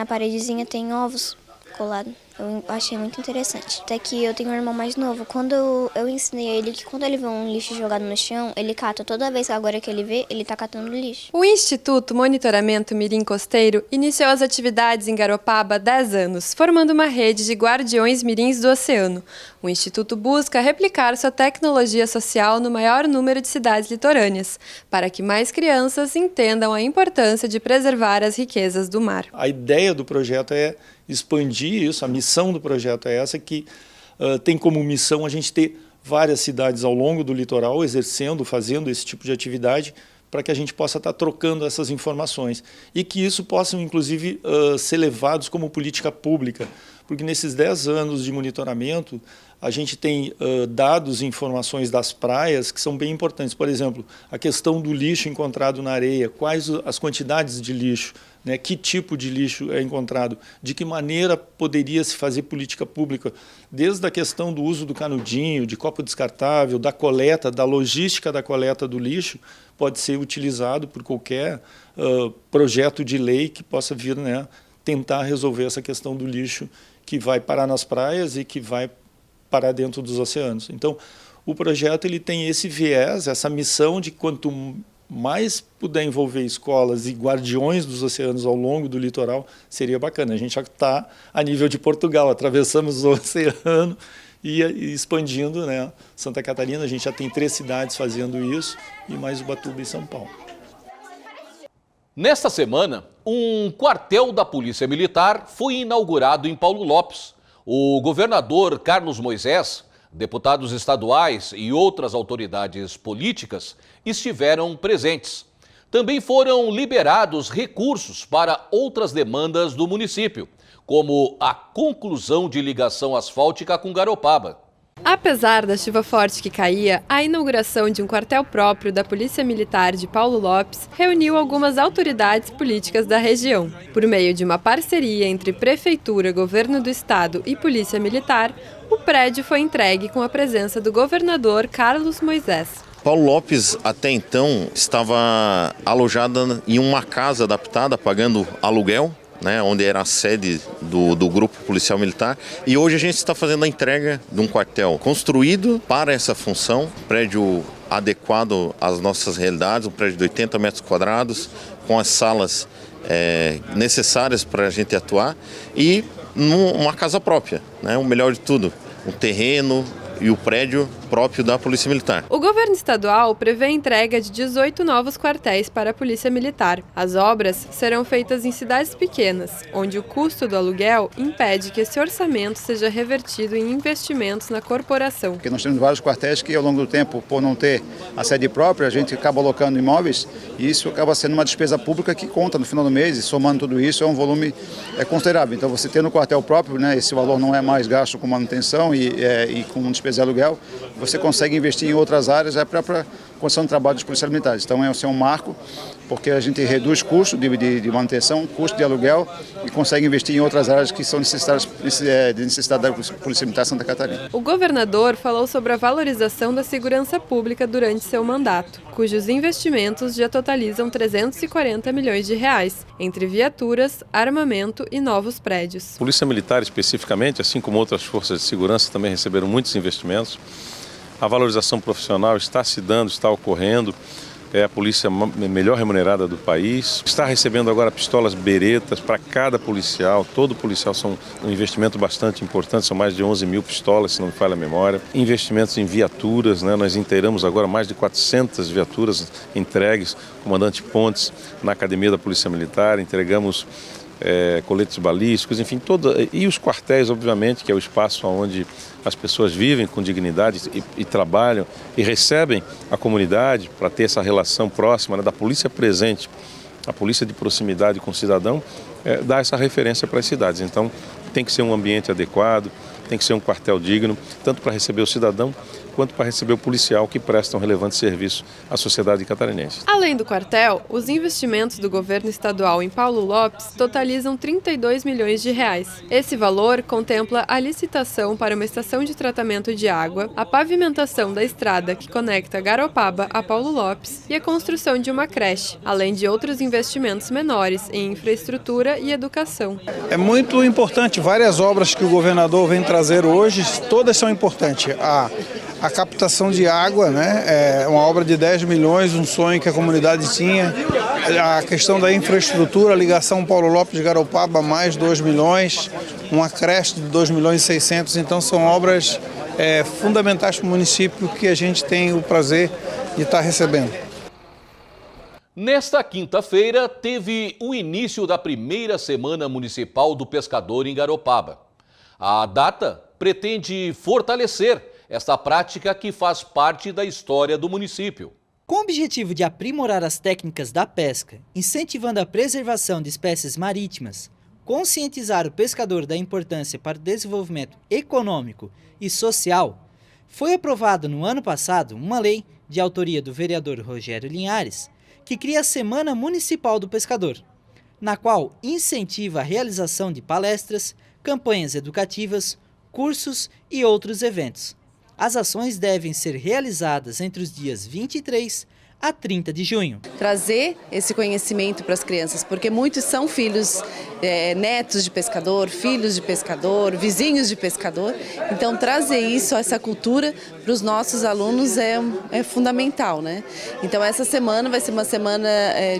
paredezinha tem ovos colados. Eu achei muito interessante. Até que eu tenho um irmão mais novo. Quando eu ensinei a ele que quando ele vê um lixo jogado no chão, ele cata. Toda vez agora que ele vê, ele tá catando lixo. O Instituto Monitoramento Mirim Costeiro iniciou as atividades em Garopaba há 10 anos, formando uma rede de guardiões mirins do oceano. O Instituto busca replicar sua tecnologia social no maior número de cidades litorâneas, para que mais crianças entendam a importância de preservar as riquezas do mar. A ideia do projeto é expandir isso, a missão do projeto é essa, que tem como missão a gente ter várias cidades ao longo do litoral fazendo esse tipo de atividade, para que a gente possa estar trocando essas informações e que isso possa, inclusive, ser levados como política pública, porque nesses 10 anos de monitoramento a gente tem dados e informações das praias que são bem importantes. Por exemplo, a questão do lixo encontrado na areia, quais as quantidades de lixo, que tipo de lixo é encontrado, de que maneira poderia se fazer política pública, desde a questão do uso do canudinho, de copo descartável, da coleta, da logística da coleta do lixo, pode ser utilizado por qualquer projeto de lei que possa vir tentar resolver essa questão do lixo que vai parar nas praias e que vai parar dentro dos oceanos. Então, o projeto ele tem esse viés, essa missão de quanto mais puder envolver escolas e guardiões dos oceanos ao longo do litoral, seria bacana. A gente já está a nível de Portugal, atravessamos o oceano e expandindo, Santa Catarina, a gente já tem 3 cidades fazendo isso, e mais Ubatuba e São Paulo. Nesta semana, um quartel da Polícia Militar foi inaugurado em Paulo Lopes. O governador Carlos Moisés, deputados estaduais e outras autoridades políticas estiveram presentes. Também foram liberados recursos para outras demandas do município, como a conclusão de ligação asfáltica com Garopaba. Apesar da chuva forte que caía, a inauguração de um quartel próprio da Polícia Militar de Paulo Lopes reuniu algumas autoridades políticas da região. Por meio de uma parceria entre Prefeitura, Governo do Estado e Polícia Militar, o prédio foi entregue com a presença do governador Carlos Moisés. Paulo Lopes, até então, estava alojada em uma casa adaptada, pagando aluguel, né, onde era a sede do Grupo Policial Militar, e hoje a gente está fazendo a entrega de um quartel construído para essa função, prédio adequado às nossas realidades, um prédio de 80 metros quadrados, com as salas necessárias para a gente atuar, e uma casa própria, né, o melhor de tudo, um terreno e o prédio próprio da Polícia Militar. O governo estadual prevê a entrega de 18 novos quartéis para a Polícia Militar. As obras serão feitas em cidades pequenas, onde o custo do aluguel impede que esse orçamento seja revertido em investimentos na corporação. Porque nós temos vários quartéis que, ao longo do tempo, por não ter a sede própria, a gente acaba alocando imóveis e isso acaba sendo uma despesa pública que conta no final do mês, e somando tudo isso é um volume considerável. Então, você tendo um quartel próprio, né, esse valor não é mais gasto com manutenção e com despesa de aluguel, você consegue investir em outras áreas para a condição de trabalho dos policiais militares. Então, é um marco, porque a gente reduz custo de manutenção, custo de aluguel e consegue investir em outras áreas que são de necessidade da Polícia Militar de Santa Catarina. O governador falou sobre a valorização da segurança pública durante seu mandato, cujos investimentos já totalizam 340 milhões de reais, entre viaturas, armamento e novos prédios. A Polícia Militar, especificamente, assim como outras forças de segurança, também receberam muitos investimentos. A valorização profissional está se dando, está ocorrendo. É a polícia melhor remunerada do país. Está recebendo agora pistolas beretas para cada policial. Todo policial são um investimento bastante importante, são mais de 11 mil pistolas, se não me falha a memória. Investimentos em viaturas, né? Nós inteiramos agora mais de 400 viaturas entregues. Comandante Pontes, na Academia da Polícia Militar, entregamos coletes balísticos, enfim, e os quartéis, obviamente, que é o espaço onde as pessoas vivem com dignidade e trabalham e recebem a comunidade para ter essa relação próxima, né, da polícia presente, a polícia de proximidade com o cidadão, dá essa referência para as cidades. Então, tem que ser um ambiente adequado, tem que ser um quartel digno, tanto para receber o cidadão, quanto para receber o policial que presta um relevante serviço à sociedade catarinense. Além do quartel, os investimentos do governo estadual em Paulo Lopes totalizam 32 milhões de reais. Esse valor contempla a licitação para uma estação de tratamento de água, a pavimentação da estrada que conecta Garopaba a Paulo Lopes e a construção de uma creche, além de outros investimentos menores em infraestrutura e educação. É muito importante, várias obras que o governador vem trazer hoje, todas são importantes. A captação de água, né, é uma obra de 10 milhões, um sonho que a comunidade tinha. A questão da infraestrutura, a ligação Paulo Lopes de Garopaba, mais 2 milhões, uma creche de 2 milhões e 600. Então são obras fundamentais para o município que a gente tem o prazer de estar recebendo. Nesta quinta-feira, teve o início da primeira Semana Municipal do Pescador em Garopaba. A data pretende fortalecer esta prática que faz parte da história do município. Com o objetivo de aprimorar as técnicas da pesca, incentivando a preservação de espécies marítimas, conscientizar o pescador da importância para o desenvolvimento econômico e social, foi aprovada no ano passado uma lei de autoria do vereador Rogério Linhares, que cria a Semana Municipal do Pescador, na qual incentiva a realização de palestras, campanhas educativas, cursos e outros eventos. As ações devem ser realizadas entre os dias 23 a 30 de junho. Trazer esse conhecimento para as crianças, porque muitos são filhos, netos de pescador, filhos de pescador, vizinhos de pescador. Então, trazer isso, essa cultura para os nossos alunos é fundamental, né? Então, essa semana vai ser uma semana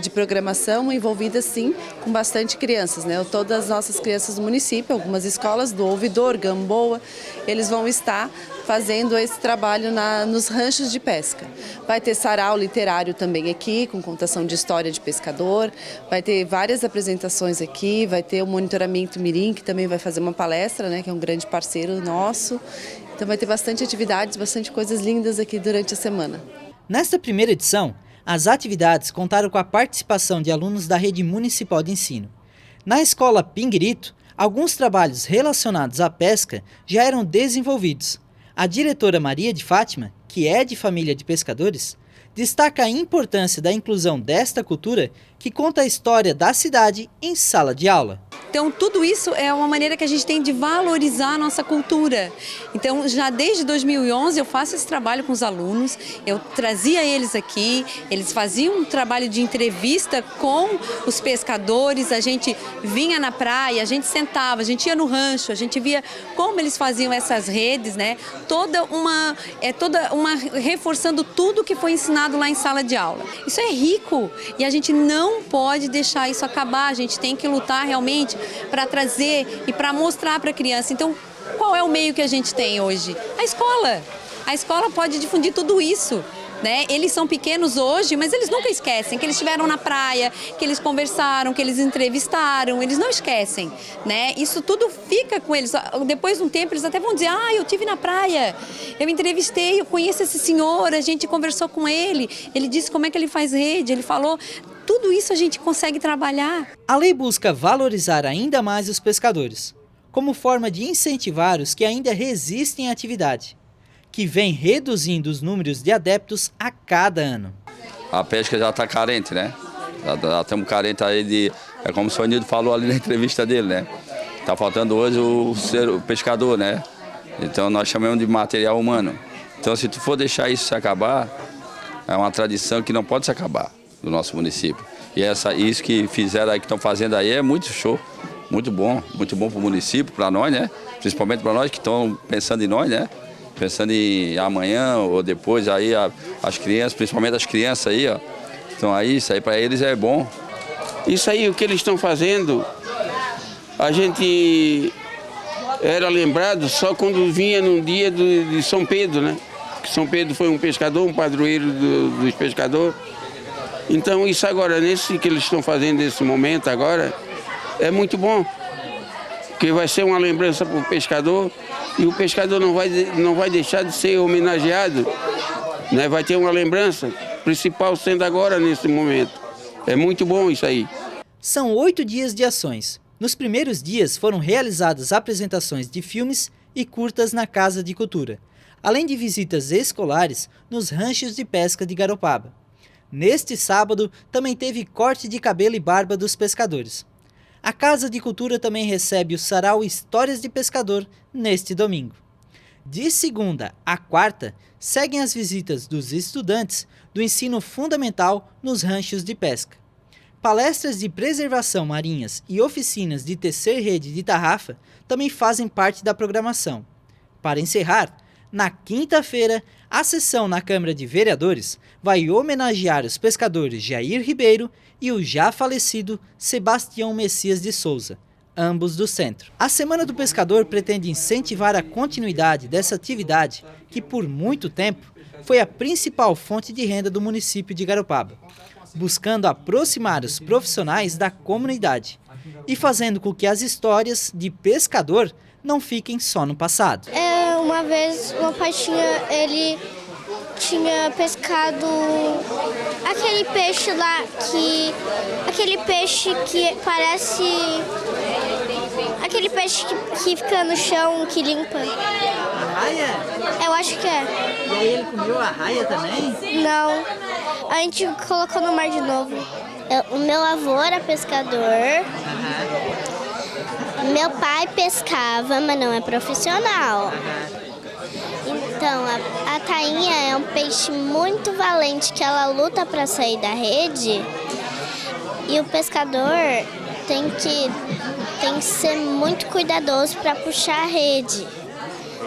de programação envolvida, sim, com bastante crianças, né? Todas as nossas crianças do município, algumas escolas do Ouvidor, Gamboa, eles vão estar fazendo esse trabalho nos ranchos de pesca. Vai ter sarau literário também aqui, com contação de história de pescador, vai ter várias apresentações aqui, vai ter o monitoramento Mirim, que também vai fazer uma palestra, né, que é um grande parceiro nosso. Então vai ter bastante atividades, bastante coisas lindas aqui durante a semana. Nesta primeira edição, as atividades contaram com a participação de alunos da Rede Municipal de Ensino. Na Escola Pinguirito, alguns trabalhos relacionados à pesca já eram desenvolvidos. A diretora Maria de Fátima, que é de família de pescadores, destaca a importância da inclusão desta cultura que conta a história da cidade em sala de aula. Então, tudo isso é uma maneira que a gente tem de valorizar a nossa cultura. Então, já desde 2011 eu faço esse trabalho com os alunos, eu trazia eles aqui, eles faziam um trabalho de entrevista com os pescadores, a gente vinha na praia, a gente sentava, a gente ia no rancho, a gente via como eles faziam essas redes, né? Toda uma reforçando tudo que foi ensinado lá em sala de aula. Isso é rico e a gente não pode deixar isso acabar, a gente tem que lutar realmente para trazer e para mostrar para a criança. Então, qual é o meio que a gente tem hoje? A escola. A escola pode difundir tudo isso, né? Eles são pequenos hoje, mas eles nunca esquecem que eles estiveram na praia, que eles conversaram, que eles entrevistaram, eles não esquecem, né? Isso tudo fica com eles. Depois de um tempo, eles até vão dizer, eu estive na praia, eu entrevistei, eu conheço esse senhor, a gente conversou com ele disse como é que ele faz rede, ele falou... Tudo isso a gente consegue trabalhar. A lei busca valorizar ainda mais os pescadores, como forma de incentivar os que ainda resistem à atividade, que vem reduzindo os números de adeptos a cada ano. A pesca já está carente, né? Já estamos carentes aí de... É como o senhor Nildo falou ali na entrevista dele, né? Está faltando hoje o pescador, né? Então nós chamamos de material humano. Então se tu for deixar isso se acabar, é uma tradição que não pode se acabar do nosso município. E isso que fizeram aí, que estão fazendo aí, é muito show, muito bom para o município, para nós, né? Principalmente para nós que estão pensando em nós, né? Pensando em amanhã ou depois aí as crianças, principalmente as crianças aí, ó. Então aí, isso aí para eles é bom. Isso aí, o que eles estão fazendo, a gente era lembrado só quando vinha num dia de São Pedro, né? Que São Pedro foi um pescador, um padroeiro dos pescadores. Então isso agora, nesse que eles estão fazendo nesse momento agora, é muito bom. Porque vai ser uma lembrança para o pescador e o pescador não vai deixar de ser homenageado, né? Vai ter uma lembrança principal sendo agora nesse momento. É muito bom isso aí. São 8 dias de ações. Nos primeiros dias foram realizadas apresentações de filmes e curtas na Casa de Cultura, além de visitas escolares nos ranchos de pesca de Garopaba. Neste sábado, também teve corte de cabelo e barba dos pescadores. A Casa de Cultura também recebe o sarau Histórias de Pescador neste domingo. De segunda a quarta, seguem as visitas dos estudantes do ensino fundamental nos ranchos de pesca. Palestras de preservação marinhas e oficinas de tecer rede de tarrafa também fazem parte da programação. Para encerrar, na quinta-feira, a sessão na Câmara de Vereadores vai homenagear os pescadores Jair Ribeiro e o já falecido Sebastião Messias de Souza, ambos do centro. A Semana do Pescador pretende incentivar a continuidade dessa atividade que, por muito tempo, foi a principal fonte de renda do município de Garopaba, buscando aproximar os profissionais da comunidade e fazendo com que as histórias de pescador não fiquem só no passado. Uma vez meu pai tinha pescado aquele peixe lá aquele peixe que parece aquele peixe que fica no chão, que limpa. Arraia? Eu acho que é. E aí ele comeu a arraia também? Não, a gente colocou no mar de novo. O meu avô era pescador. Meu pai pescava, mas não é profissional. Então, a tainha é um peixe muito valente, que ela luta para sair da rede. E o pescador tem que ser muito cuidadoso para puxar a rede,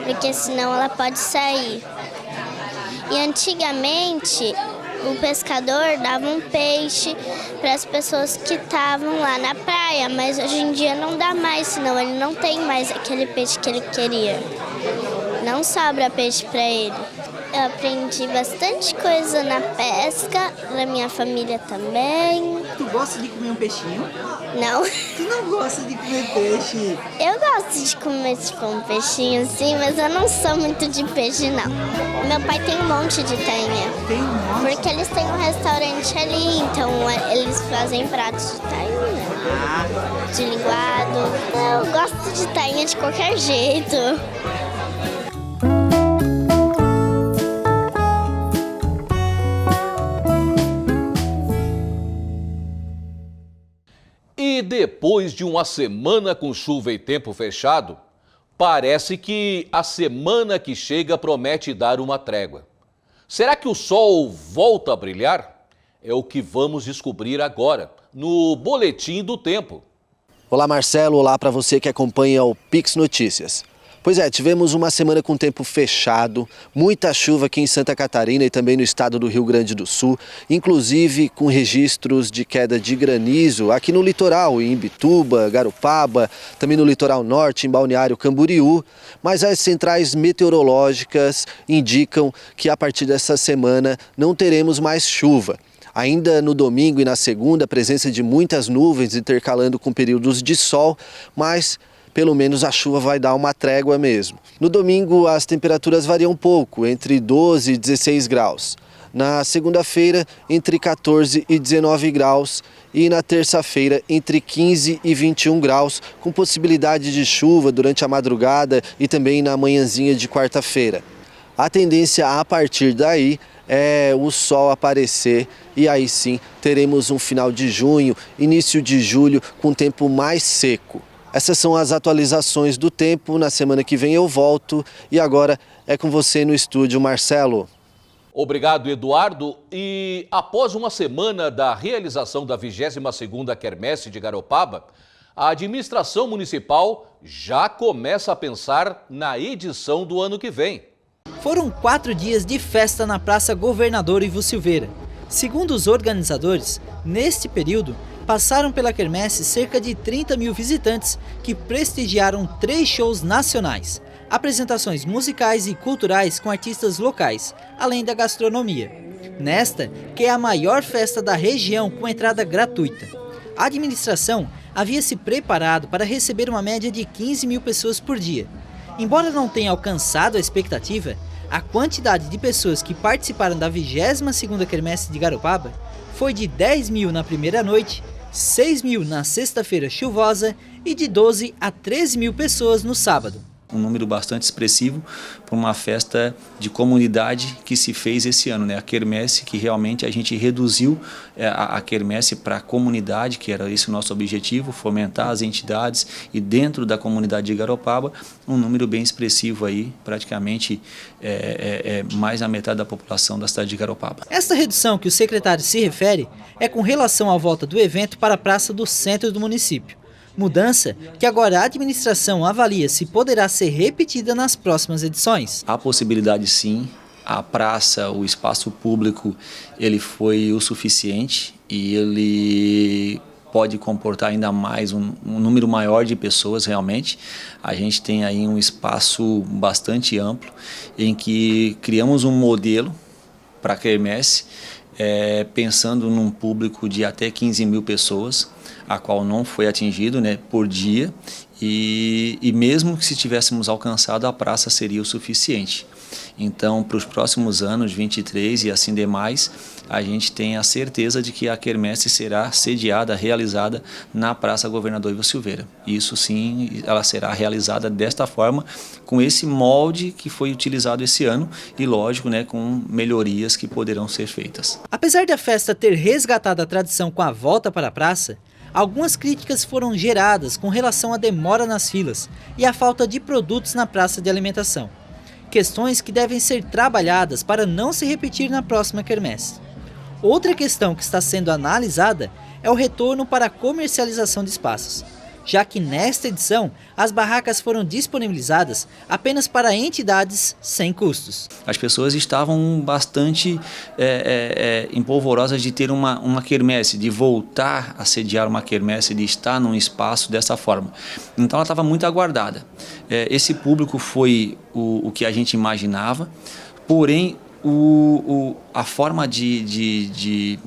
porque senão ela pode sair. E antigamente, o pescador dava um peixe para as pessoas que estavam lá na praia, mas hoje em dia não dá mais, senão ele não tem mais aquele peixe que ele queria. Não sobra peixe para ele. Eu aprendi bastante coisa na pesca, na minha família também. Tu gosta de comer um peixinho? Não. Tu não gosta de comer peixe? Eu gosto de comer um peixinho sim, mas eu não sou muito de peixe não. Meu pai tem um monte de tainha. Tem um monte? Porque eles têm um restaurante ali, então eles fazem pratos de tainha. De linguado. Eu gosto de tainha de qualquer jeito. E depois de uma semana com chuva e tempo fechado, parece que a semana que chega promete dar uma trégua. Será que o sol volta a brilhar? É o que vamos descobrir agora, no Boletim do Tempo. Olá, Marcelo. Olá para você que acompanha o Pix Notícias. Pois é, tivemos uma semana com tempo fechado, muita chuva aqui em Santa Catarina e também no estado do Rio Grande do Sul, inclusive com registros de queda de granizo aqui no litoral, em Imbituba, Garopaba, também no litoral norte, em Balneário Camboriú, mas as centrais meteorológicas indicam que a partir dessa semana não teremos mais chuva. Ainda no domingo e na segunda, a presença de muitas nuvens intercalando com períodos de sol, mas pelo menos a chuva vai dar uma trégua mesmo. No domingo, as temperaturas variam um pouco, entre 12 e 16 graus. Na segunda-feira, entre 14 e 19 graus. E na terça-feira, entre 15 e 21 graus, com possibilidade de chuva durante a madrugada e também na manhãzinha de quarta-feira. A tendência a partir daí é o sol aparecer e aí sim teremos um final de junho, início de julho com tempo mais seco. Essas são as atualizações do tempo. Na semana que vem eu volto e agora é com você no estúdio, Marcelo. Obrigado, Eduardo. E após uma semana da realização da 22ª Quermesse de Garopaba, a administração municipal já começa a pensar na edição do ano que vem. Foram 4 dias de festa na Praça Governador Ivo Silveira. Segundo os organizadores, neste período, passaram pela quermesse cerca de 30 mil visitantes que prestigiaram 3 shows nacionais, apresentações musicais e culturais com artistas locais, além da gastronomia. Nesta, que é a maior festa da região com entrada gratuita. A administração havia se preparado para receber uma média de 15 mil pessoas por dia. Embora não tenha alcançado a expectativa, a quantidade de pessoas que participaram da 22ª Quermesse de Garopaba foi de 10 mil na primeira noite, 6 mil na sexta-feira chuvosa e de 12 a 13 mil pessoas no sábado. Um número bastante expressivo para uma festa de comunidade que se fez esse ano, né? A quermesse, que realmente a gente reduziu a quermesse para a comunidade, que era esse o nosso objetivo, fomentar as entidades e dentro da comunidade de Garopaba, um número bem expressivo aí, praticamente mais da metade da população da cidade de Garopaba. Esta redução que o secretário se refere é com relação à volta do evento para a praça do centro do município. Mudança que agora a administração avalia se poderá ser repetida nas próximas edições. Há possibilidade sim, a praça, o espaço público, ele foi o suficiente e ele pode comportar ainda mais um número maior de pessoas realmente. A gente tem aí um espaço bastante amplo em que criamos um modelo para a quermesse, pensando num público de até 15 mil pessoas, a qual não foi atingido, né, por dia, e mesmo que se tivéssemos alcançado, a praça seria o suficiente. Então, para os próximos anos, 23 e assim demais, a gente tem a certeza de que a quermesse será sediada, realizada na Praça Governador Ivo Silveira. Isso sim, ela será realizada desta forma, com esse molde que foi utilizado esse ano e, lógico, né, com melhorias que poderão ser feitas. Apesar da festa ter resgatado a tradição com a volta para a praça, algumas críticas foram geradas com relação à demora nas filas e à falta de produtos na praça de alimentação. Questões que devem ser trabalhadas para não se repetir na próxima quermesse. Outra questão que está sendo analisada é o retorno para a comercialização de espaços, já que nesta edição as barracas foram disponibilizadas apenas para entidades sem custos. As pessoas estavam bastante empolvorosas de ter uma quermesse, de voltar a sediar uma quermesse, de estar num espaço dessa forma. Então ela estava muito aguardada. Esse público foi o que a gente imaginava, porém a forma de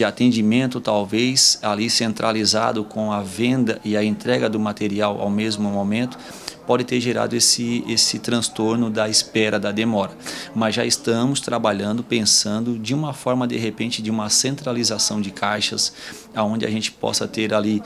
atendimento, talvez ali centralizado com a venda e a entrega do material ao mesmo momento, pode ter gerado esse transtorno da espera, da demora. Mas já estamos trabalhando, pensando de uma forma, de repente, de uma centralização de caixas, onde a gente possa ter ali,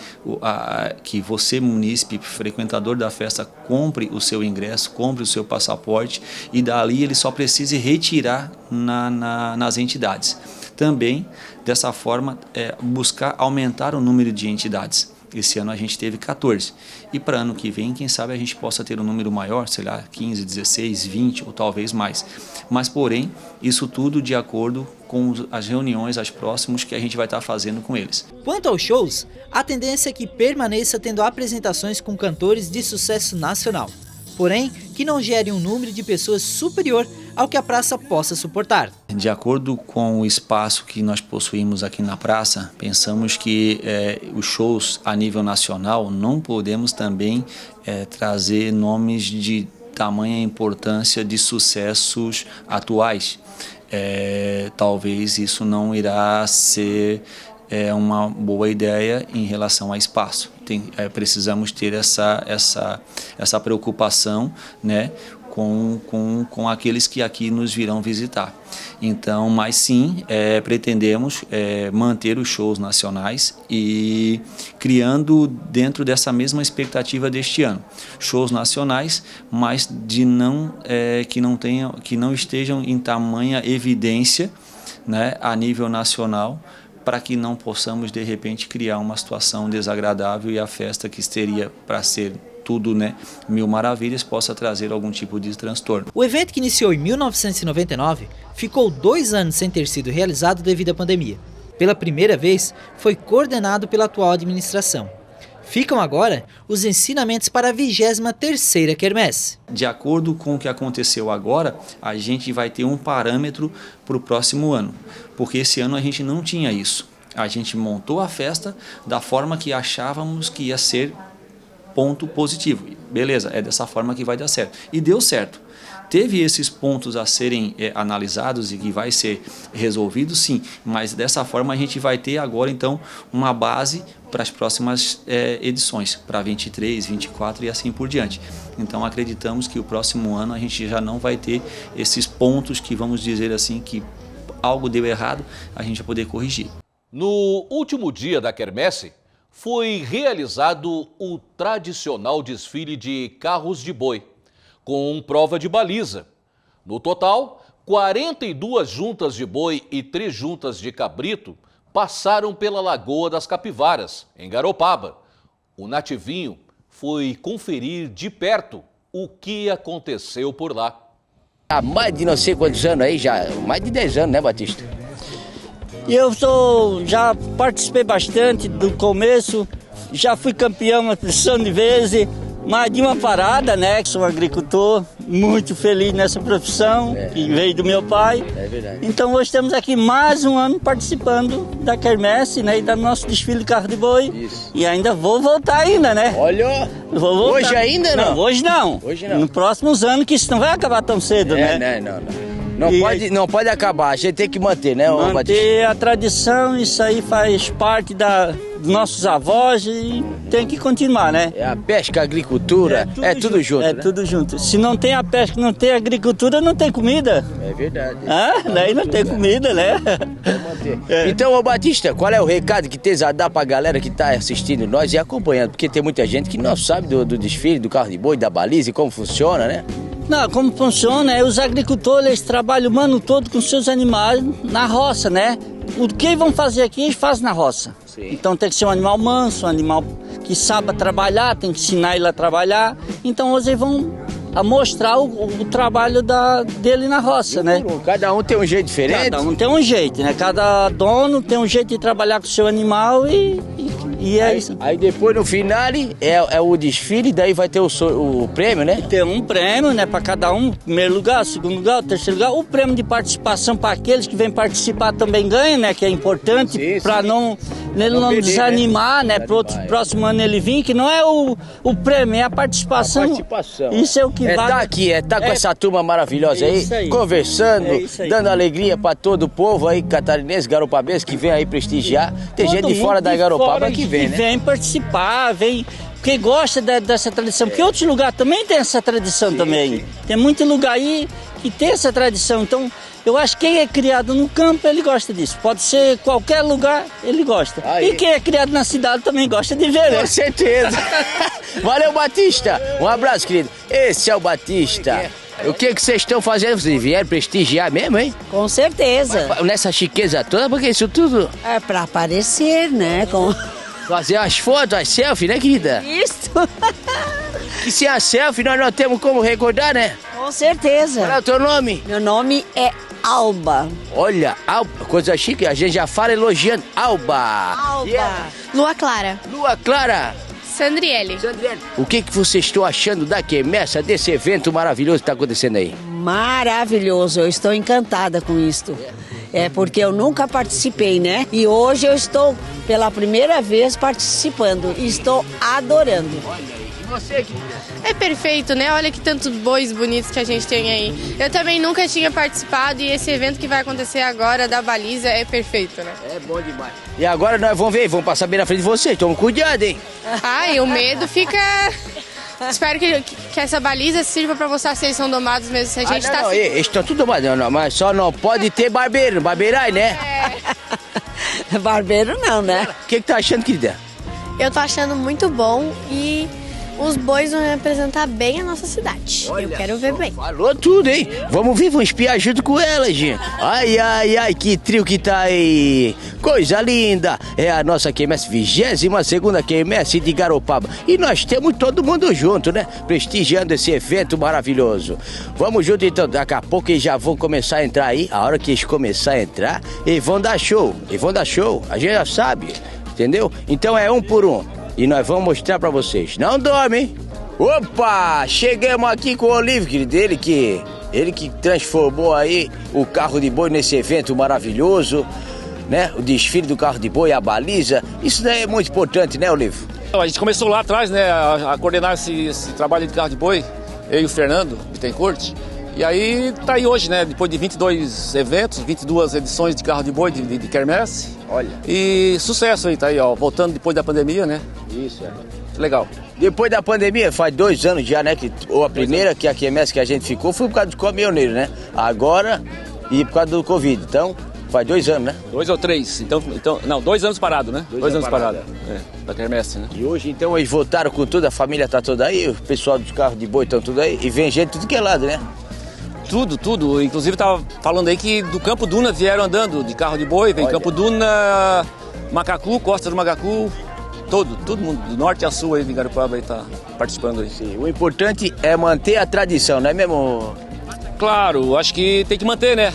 que você, munícipe, frequentador da festa, compre o seu ingresso, compre o seu passaporte e dali ele só precise retirar nas entidades. Também, dessa forma, buscar aumentar o número de entidades. Esse ano a gente teve 14. E para ano que vem, quem sabe a gente possa ter um número maior, sei lá, 15, 16, 20 ou talvez mais. Mas, porém, isso tudo de acordo com as reuniões, as próximas que a gente vai estar fazendo com eles. Quanto aos shows, a tendência é que permaneça tendo apresentações com cantores de sucesso nacional. Porém, que não gere um número de pessoas superior ao que a praça possa suportar. De acordo com o espaço que nós possuímos aqui na praça, pensamos que os shows a nível nacional não podemos também trazer nomes de tamanha importância de sucessos atuais. Talvez isso não irá ser uma boa ideia em relação a espaço. Precisamos ter essa preocupação, né, com aqueles que aqui nos virão visitar. Então, mas sim, pretendemos manter os shows nacionais e criando dentro dessa mesma expectativa deste ano. Shows nacionais, mas que não estejam em tamanha evidência, né, a nível nacional, para que não possamos, de repente, criar uma situação desagradável e a festa que teria para ser tudo, né, mil maravilhas, possa trazer algum tipo de transtorno. O evento, que iniciou em 1999, ficou 2 anos sem ter sido realizado devido à pandemia. Pela primeira vez, foi coordenado pela atual administração. Ficam agora os ensinamentos para a 23ª quermesse. De acordo com o que aconteceu agora, a gente vai ter um parâmetro para o próximo ano, porque esse ano a gente não tinha isso. A gente montou a festa da forma que achávamos que ia ser ponto positivo. Beleza, é dessa forma que vai dar certo. E deu certo. Teve esses pontos a serem analisados e que vai ser resolvido, sim, mas dessa forma a gente vai ter agora então uma base para as próximas edições, para 23, 24 e assim por diante. Então acreditamos que o próximo ano a gente já não vai ter esses pontos que, vamos dizer assim, que algo deu errado, a gente vai poder corrigir. No último dia da quermesse, foi realizado o tradicional desfile de carros de boi, com prova de baliza. No total, 42 juntas de boi e 3 juntas de cabrito passaram pela Lagoa das Capivaras, em Garopaba. O Nativinho foi conferir de perto o que aconteceu por lá. Há mais de não sei quantos anos aí, já mais de 10 anos, né, Batista? Eu já participei bastante do começo, já fui campeão uma porção de vezes, mas de uma parada, né? Sou agricultor, muito feliz nessa profissão, que veio do meu pai. É verdade. Então hoje estamos aqui mais um ano participando da quermesse, né? E do nosso desfile de carro de boi. Isso. E ainda vou voltar ainda, né? Olha, vou voltar. Hoje ainda não? Não, hoje não. Hoje não. Nos próximos anos, que isso não vai acabar tão cedo, né? Não pode acabar, a gente tem que manter, né, manter Batista? A tradição, isso aí faz parte dos nossos avós e tem que continuar, né? É a pesca, a agricultura, tudo junto. É né? tudo junto. Se não tem a pesca, não tem a agricultura, não tem comida. É verdade. Daí não tem comida, né? Então, ô Batista, qual é o recado que tens a dar pra galera que tá assistindo nós e acompanhando? Porque tem muita gente que não sabe do desfile, do carro de boi, da baliza e como funciona, né? Não, como funciona os agricultores, eles trabalham o ano todo com seus animais na roça, né? O que vão fazer aqui, eles fazem na roça. Sim. Então tem que ser um animal manso, um animal que saiba trabalhar, tem que ensinar ele a trabalhar. Então hoje eles vão mostrar o trabalho dele na roça, né? Cada um tem um jeito diferente? Cada um tem um jeito, né? Cada dono tem um jeito de trabalhar com o seu animal e é isso. Aí depois no final é o desfile, daí vai ter o prêmio, né? Tem um prêmio, né, para cada um, primeiro lugar, segundo lugar, terceiro lugar. O prêmio de participação para aqueles que vêm participar também ganham, né, que é importante para ele não desanimar, né, para outro próximo ano ele vir, que não é o prêmio, é a participação. Isso é o que vale. Tá aqui, tá com essa turma maravilhosa aí, conversando, dando alegria para todo o povo aí catarinense, garopabense que vem aí prestigiar. Tem gente de fora da Garopaba que vem, né? Vem participar, vem porque gosta dessa tradição, porque outros lugares também tem essa tradição também. Sim. Tem muito lugar aí que tem essa tradição, então eu acho que quem é criado no campo, ele gosta disso. Pode ser qualquer lugar, ele gosta. Aí. E quem é criado na cidade também gosta de ver, né? Com certeza. Valeu, Batista. Um abraço, querido. Esse é o Batista. O que vocês estão fazendo? Vocês vieram prestigiar mesmo, hein? Com certeza. Nessa chiqueza toda, porque isso tudo... É para aparecer, né? Fazer as fotos, as selfies, né, querida? Isso. E se a selfie nós não temos como recordar, né? Com certeza. Qual é o teu nome? Meu nome é Alba. Olha, Alba, coisa chique, a gente já fala elogiando. Alba. Alba. Yeah. Lua Clara. Lua Clara. Sandriele. O que vocês estão achando da quermesse, desse evento maravilhoso que está acontecendo aí? Maravilhoso, eu estou encantada com isto. É porque eu nunca participei, né? E hoje eu estou pela primeira vez participando e estou adorando. E você, querida? É perfeito, né? Olha que tantos bois bonitos que a gente tem aí. Eu também nunca tinha participado e esse evento que vai acontecer agora da baliza é perfeito, né? É bom demais. E agora nós vamos ver, vamos passar bem na frente de vocês. Toma cuidado, hein? Ai, o medo fica... Espero que essa baliza sirva pra mostrar se eles são domados mesmo, se a gente não, eles estão tudo domados, mas só não pode ter barbeiro, barbeirai, né? É. Barbeiro não, né? O que tá achando, querida? Eu tô achando muito bom e os bois vão representar bem a nossa cidade. Olha, eu quero ver bem. Falou tudo, hein? Vamos ver, vamos espiar junto com ela, gente. Ai, ai, ai, que trio que tá aí. Coisa linda. É a nossa quermesse, 22ª quermesse de Garopaba. E nós temos todo mundo junto, né? Prestigiando esse evento maravilhoso. Vamos junto, então. Daqui a pouco eles já vão começar a entrar aí. A hora que eles começarem a entrar, eles vão dar show. Eles vão dar show. A gente já sabe, entendeu? Então é um por um. E nós vamos mostrar pra vocês. Não dorme, hein? Opa! Chegamos aqui com o Olívio, querido. Ele que transformou aí o carro de boi nesse evento maravilhoso, né? O desfile do carro de boi, a baliza. Isso daí é muito importante, né, Olívio? A gente começou lá atrás, né, a coordenar esse trabalho de carro de boi, eu e o Fernando Bittencourt. E aí tá aí hoje, né, depois de 22 eventos, 22 edições de carro de boi, de quermesse. Olha. E sucesso aí, tá aí, ó, voltando depois da pandemia, né? Isso, é. Legal. Depois da pandemia, faz 2 anos já, né, ou a primeira, que a quermesse que a gente ficou, foi por causa do caminhoneiro, né? Agora, e por causa do Covid, então... Faz 2 anos, né? 2 ou 3, então não, 2 anos parado, né? 2 anos parado, da quermesse, né? E hoje, então, eles voltaram com tudo, a família tá toda aí, o pessoal dos carros de boi estão tudo aí, e vem gente de tudo que é lado, né? Tudo. Inclusive tava falando aí que do Campo Duna vieram andando de carro de boi, vem Campo Duna, Macacu, Costa do Macacu, todo mundo, do norte a sul aí de Garopaba aí tá participando aí. Sim, o importante é manter a tradição, não é mesmo? Claro, acho que tem que manter, né?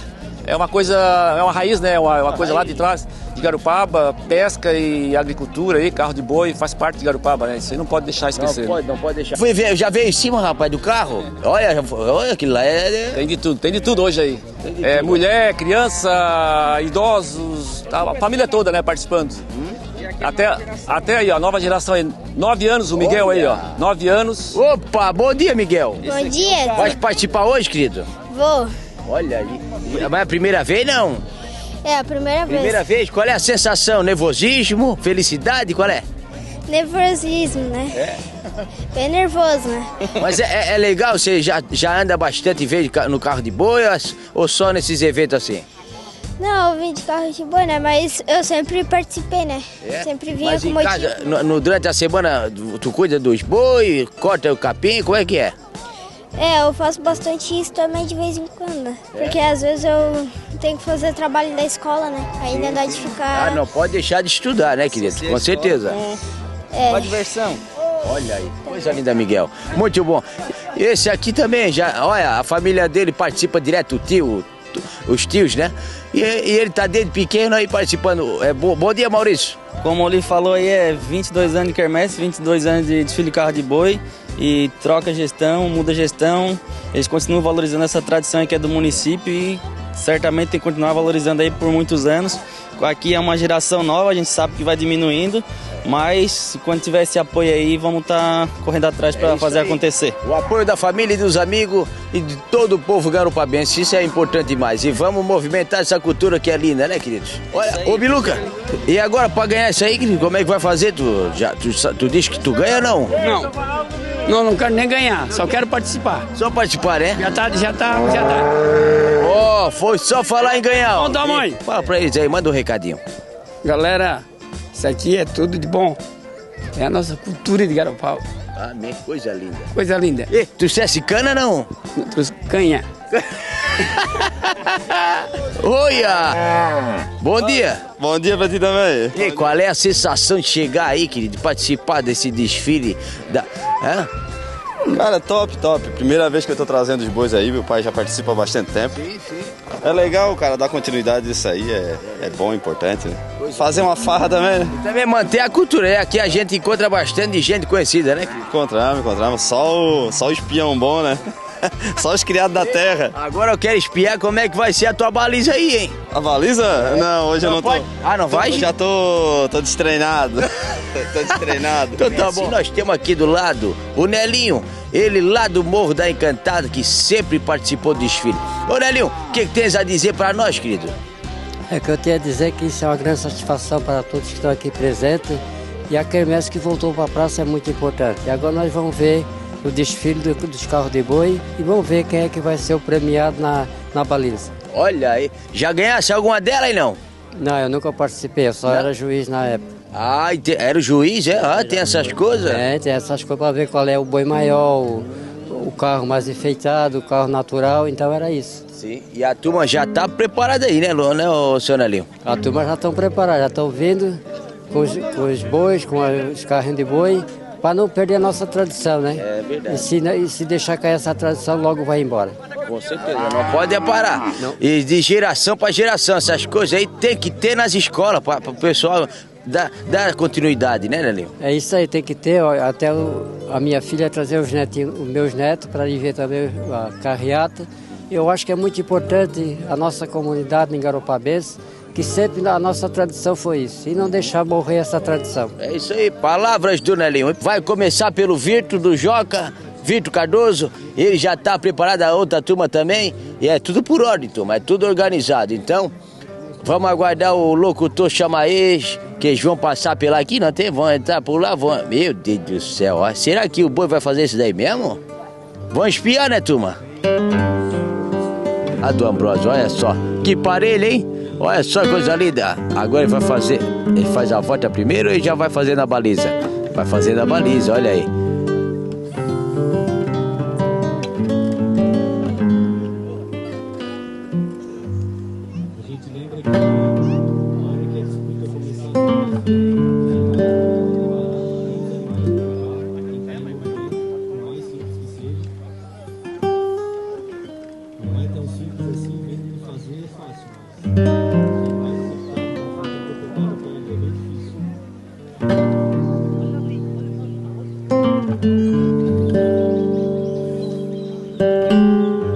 É uma coisa, é uma raiz, né? Uma coisa lá de trás de Garopaba, pesca e agricultura aí, carro de boi, faz parte de Garopaba, né? Isso aí não pode deixar esquecer. Não pode deixar. Fui ver, já veio em cima, rapaz, do carro. Olha aquilo lá Tem de tudo hoje aí. Mulher, criança, idosos, a família toda, né, participando. Até aí, ó, nova geração aí, 9 anos, o Miguel. Olha aí, ó, 9 anos. Opa, bom dia, Miguel. Bom dia. Vai participar hoje, querido? Vou. Olha ali. Mas é a primeira vez, não? É a primeira vez. Primeira vez? Qual é a sensação? Nervosismo? Felicidade? Qual é? Nervosismo, né? É. Bem nervoso, né? Mas é legal, você já anda bastante vezes no carro de boi ou só nesses eventos assim? Não, eu vim de carro de boi, né? Mas eu sempre participei, né? É? Sempre vinha Mas com em motivo. casa, durante a semana, tu cuida dos boi, corta o capim, como é que é? Eu faço bastante isso também de vez em quando. Porque às vezes eu tenho que fazer trabalho da escola, né? Aí não dá de ficar... Ah, não pode deixar de estudar, né, querido? Com certeza. Uma diversão. Olha aí, coisa linda, Miguel. Muito bom. Esse aqui também, olha, a família dele participa direto, os tios, né? E ele tá desde pequeno aí participando. Bom dia, Maurício. Como o Oli falou aí, 22 anos de quermesse, 22 anos de desfile de carro de boi. E troca gestão, muda gestão. Eles continuam valorizando essa tradição que é do município e certamente tem que continuar valorizando aí por muitos anos. Aqui é uma geração nova, a gente sabe que vai diminuindo, mas quando tiver esse apoio aí, vamos estar correndo atrás para fazer acontecer. O apoio da família e dos amigos e de todo o povo garopabense, isso é importante demais. E vamos movimentar essa cultura que é linda, né, queridos? Olha, ô Biluca, e agora para ganhar isso aí, querido, como é que vai fazer? Tu disse que tu ganha ou não? Não quero nem ganhar, só quero participar. Só participar, né? Já tá. Foi só falar em ganhar. Bom tamanho. Fala pra eles aí, manda um recadinho. Galera, isso aqui é tudo de bom. É a nossa cultura de Garopaba. Amém, coisa linda. Coisa linda. E, tu trouxe cana não? Trouxe canha. Olha! Bom dia! Bom dia pra ti também. E qual é a sensação de chegar aí, querido, de participar desse desfile da... Hã? Cara, top. Primeira vez que eu tô trazendo os bois aí, meu pai já participa há bastante tempo. Sim. É legal, cara, dar continuidade nisso aí, é bom, importante, né? Fazer uma farra também, né? E também manter a cultura, né? Aqui a gente encontra bastante gente conhecida, né? Encontramos. Só o espião bom, né? Só os criados da terra. Agora eu quero espiar como é que vai ser a tua baliza aí, hein? A baliza? Não, hoje eu não tô. Ah, não vai? Já tô destreinado. Tô destreinado. Então tá bom. Nós temos aqui do lado o Nelinho, ele lá do Morro da Encantada, que sempre participou do desfile. Ô Nelinho, o que tens a dizer para nós, querido? É que eu tenho a dizer que isso é uma grande satisfação para todos que estão aqui presentes. E a quermesse que voltou para a praça é muito importante. E agora nós vamos ver o desfile dos carros de boi e vamos ver quem é que vai ser o premiado na baliza. Olha aí, já ganhasse alguma delas aí não? Não, eu nunca participei, eu só era juiz na época. Ah, era o juiz, é? Ah, tem essas coisas? É, tem essas coisas para ver qual é o boi maior, o carro mais enfeitado, o carro natural, então era isso. Sim, e a turma já está preparada aí, né, Lô, né, seu Nelinho? A turma já estão preparada, já estão vindo com os bois, com os carrinhos de boi, para não perder a nossa tradição, né? É verdade. E se deixar cair essa tradição, logo vai embora. Com certeza, não pode parar. Não. E de geração para geração, essas coisas aí tem que ter nas escolas, para o pessoal dar continuidade, né, Nelinho? É isso aí, tem que ter. Até a minha filha trazer os meus netos para ir ver também a carreata. Eu acho que é muito importante a nossa comunidade em Garopabense, que sempre a nossa tradição foi isso, e não deixar morrer essa tradição. É isso aí, palavras do Nelinho. Vai começar pelo Vitor do Joca, Vitor Cardoso, ele já está preparado, a outra turma também, e é tudo por ordem, turma, é tudo organizado. Então, vamos aguardar o locutor Chamaês, que eles vão passar pela aqui, não tem? Vão entrar por lá, vão... Meu Deus do céu, ó. Será que o boi vai fazer isso daí mesmo? Vão espiar, né, turma? A do Ambrósio, olha só, que parelho, hein? Olha só que coisa linda. Agora ele vai fazer, ele faz a volta primeiro ou ele já vai fazer na baliza? Vai fazer na baliza, olha aí.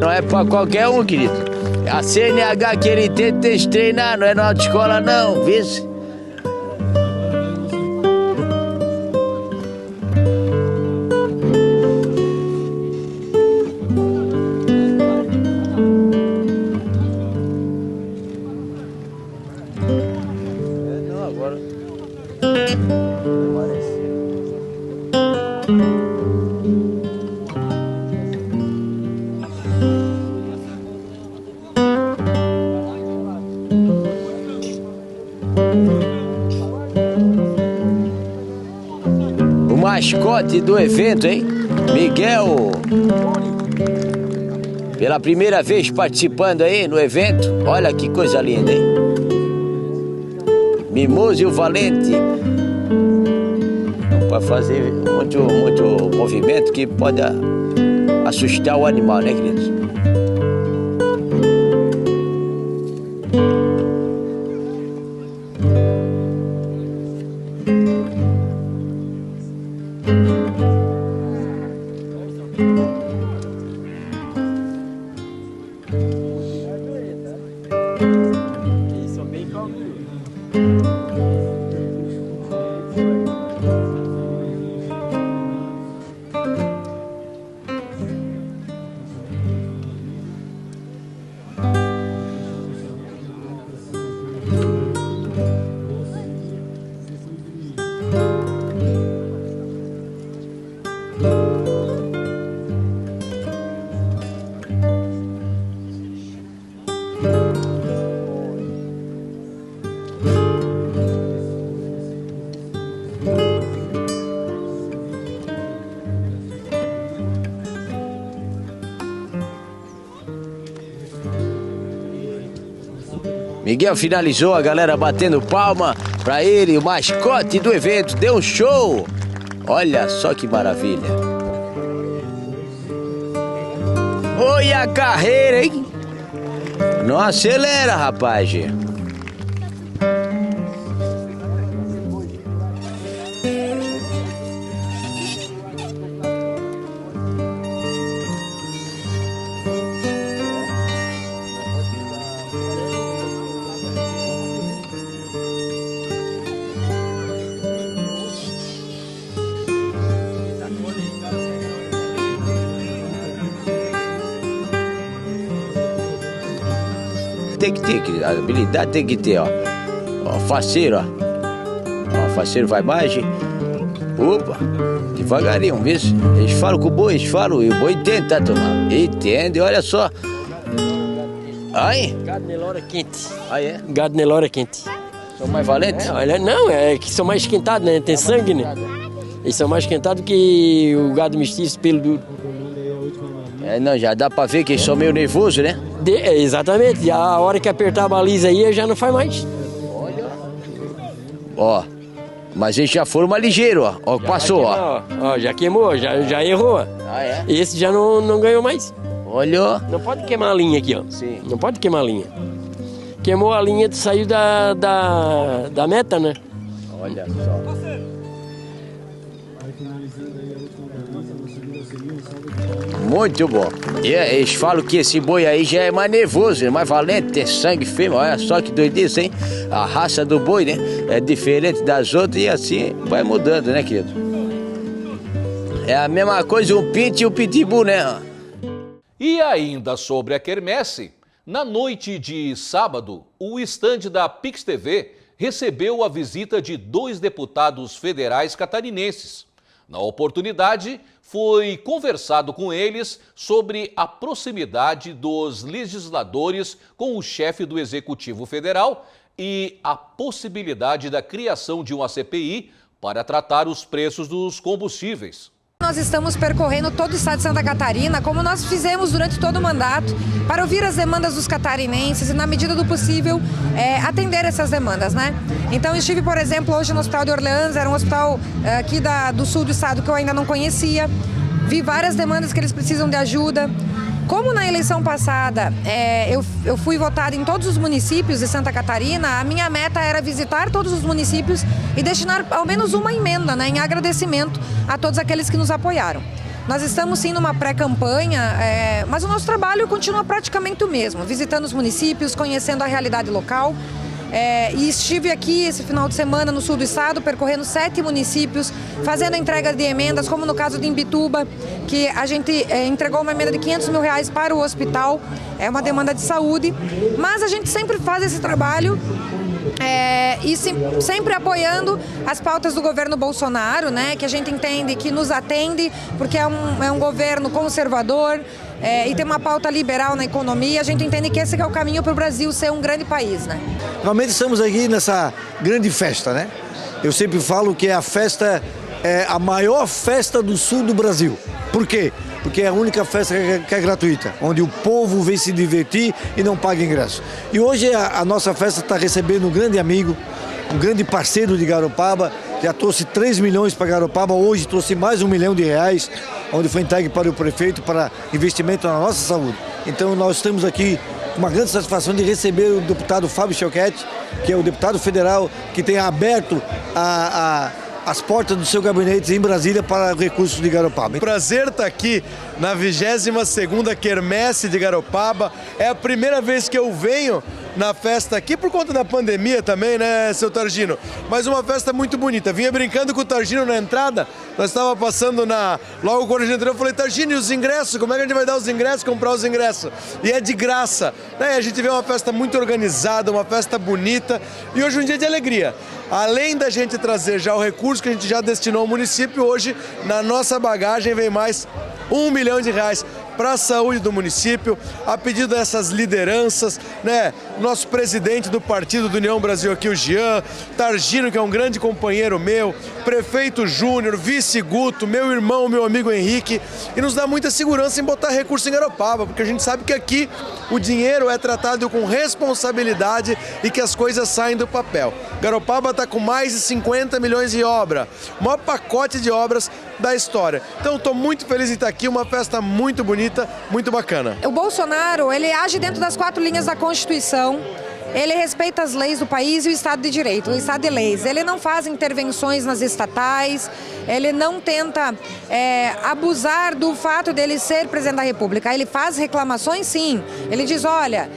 Não é pra qualquer um, querido. A CNH que ele tem que treinar, não é na autoescola não, viu? Não, agora... O mascote do evento, hein? Miguel. Pela primeira vez participando aí no evento. Olha que coisa linda, hein? Mimoso e o Valente. Para fazer muito movimento que pode assustar o animal, né, queridos? Miguel finalizou, a galera batendo palma pra ele, o mascote do evento, deu um show. Olha só que maravilha. Olha a carreira, hein? Não acelera, rapaz. Tem que ter, a habilidade tem que ter, ó. Ó, faceiro, ó. Ó, faceiro vai mais. Opa, devagarinho, vê se. Eles falam com o boi, eles falam, e o boi entende, tá, tomando? Entende, olha só. Aí? Gado Nelore quente. Ah, é? Gado Nelore quente. São mais valentes? Olha, não, é que são mais esquentados, né? Tem sangue, né? Eles são mais esquentados que o gado mestiço, pelo duro. É, não, já dá pra ver que eles são meio nervosos, né? Exatamente, a hora que apertar a baliza aí, já não faz mais. Ó, mas eles já foram mais ligeiros, ó. Ó, já passou, ó. Já queimou, já errou. Ah, é? Esse já não ganhou mais. Olha. Não pode queimar a linha aqui, ó. Sim. Não pode queimar a linha. Queimou a linha, saiu da meta, né? Olha só. Muito bom. E eles falam que esse boi aí já é mais nervoso, é mais valente, tem sangue firme. Olha só que doidice, hein? A raça do boi, né? É diferente das outras e assim vai mudando, né, querido? É a mesma coisa um pinto e um pitbull, né? E ainda sobre a quermesse, na noite de sábado, o estande da Pix TV recebeu a visita de 2 deputados federais catarinenses. Na oportunidade, foi conversado com eles sobre a proximidade dos legisladores com o chefe do Executivo Federal e a possibilidade da criação de uma CPI para tratar os preços dos combustíveis. Nós estamos percorrendo todo o estado de Santa Catarina, como nós fizemos durante todo o mandato, para ouvir as demandas dos catarinenses e, na medida do possível, atender essas demandas, né? Então, estive, por exemplo, hoje no Hospital de Orleans, era um hospital aqui do sul do estado que eu ainda não conhecia, vi várias demandas que eles precisam de ajuda. Como na eleição passada eu fui votada em todos os municípios de Santa Catarina, a minha meta era visitar todos os municípios e destinar ao menos uma emenda, né, em agradecimento a todos aqueles que nos apoiaram. Nós estamos sim numa pré-campanha, mas o nosso trabalho continua praticamente o mesmo, visitando os municípios, conhecendo a realidade local. E estive aqui esse final de semana no sul do estado, percorrendo 7 municípios, fazendo a entrega de emendas, como no caso de Imbituba, que a gente entregou uma emenda de R$500 mil para o hospital, é uma demanda de saúde, mas a gente sempre faz esse trabalho e sempre apoiando as pautas do governo Bolsonaro, né, que a gente entende que nos atende, porque é um governo conservador, e tem uma pauta liberal na economia. A gente entende que esse é o caminho para o Brasil ser um grande país, né? Realmente estamos aqui nessa grande festa, né? Eu sempre falo que a festa é a maior festa do sul do Brasil. Por quê? Porque é a única festa que é gratuita, onde o povo vem se divertir e não paga ingresso. E hoje a nossa festa está recebendo um grande amigo, um grande parceiro de Garopaba, já trouxe 3 milhões para Garopaba, hoje trouxe mais R$1 milhão, onde foi entregue para o prefeito para investimento na nossa saúde. Então nós estamos aqui com uma grande satisfação de receber o deputado Fábio Choquete, que é o deputado federal que tem aberto as portas do seu gabinete em Brasília para recursos de Garopaba. Prazer estar aqui na 22ª Quermesse de Garopaba. É a primeira vez que eu venho na festa aqui por conta da pandemia também, né, seu Targino? Mas uma festa muito bonita. Vinha brincando com o Targino na entrada, nós estávamos passando logo quando a gente entrou, eu falei, Targino, e os ingressos? Como é que a gente vai dar os ingressos, comprar os ingressos? E é de graça, né? A gente vê uma festa muito organizada, uma festa bonita, e hoje é um dia de alegria. Além da gente trazer já o recurso que a gente já destinou ao município, hoje na nossa bagagem vem mais R$1 milhão para a saúde do município, a pedido dessas lideranças, né? nosso presidente do Partido do União Brasil aqui, o Jean, Targino, que é um grande companheiro meu, prefeito Júnior, vice Guto, meu irmão, meu amigo Henrique, e nos dá muita segurança em botar recurso em Garopaba, porque a gente sabe que aqui o dinheiro é tratado com responsabilidade e que as coisas saem do papel. Garopaba está com mais de 50 milhões de obra, o maior pacote de obras da história. Então estou muito feliz em estar aqui, uma festa muito bonita, muito bacana. O Bolsonaro, ele age dentro das 4 linhas da Constituição. Ele respeita as leis do país e o Estado de Direito, o Estado de leis. Ele não faz intervenções nas estatais, ele não tenta abusar do fato dele ser presidente da República. Ele faz reclamações, sim. Ele diz, olha,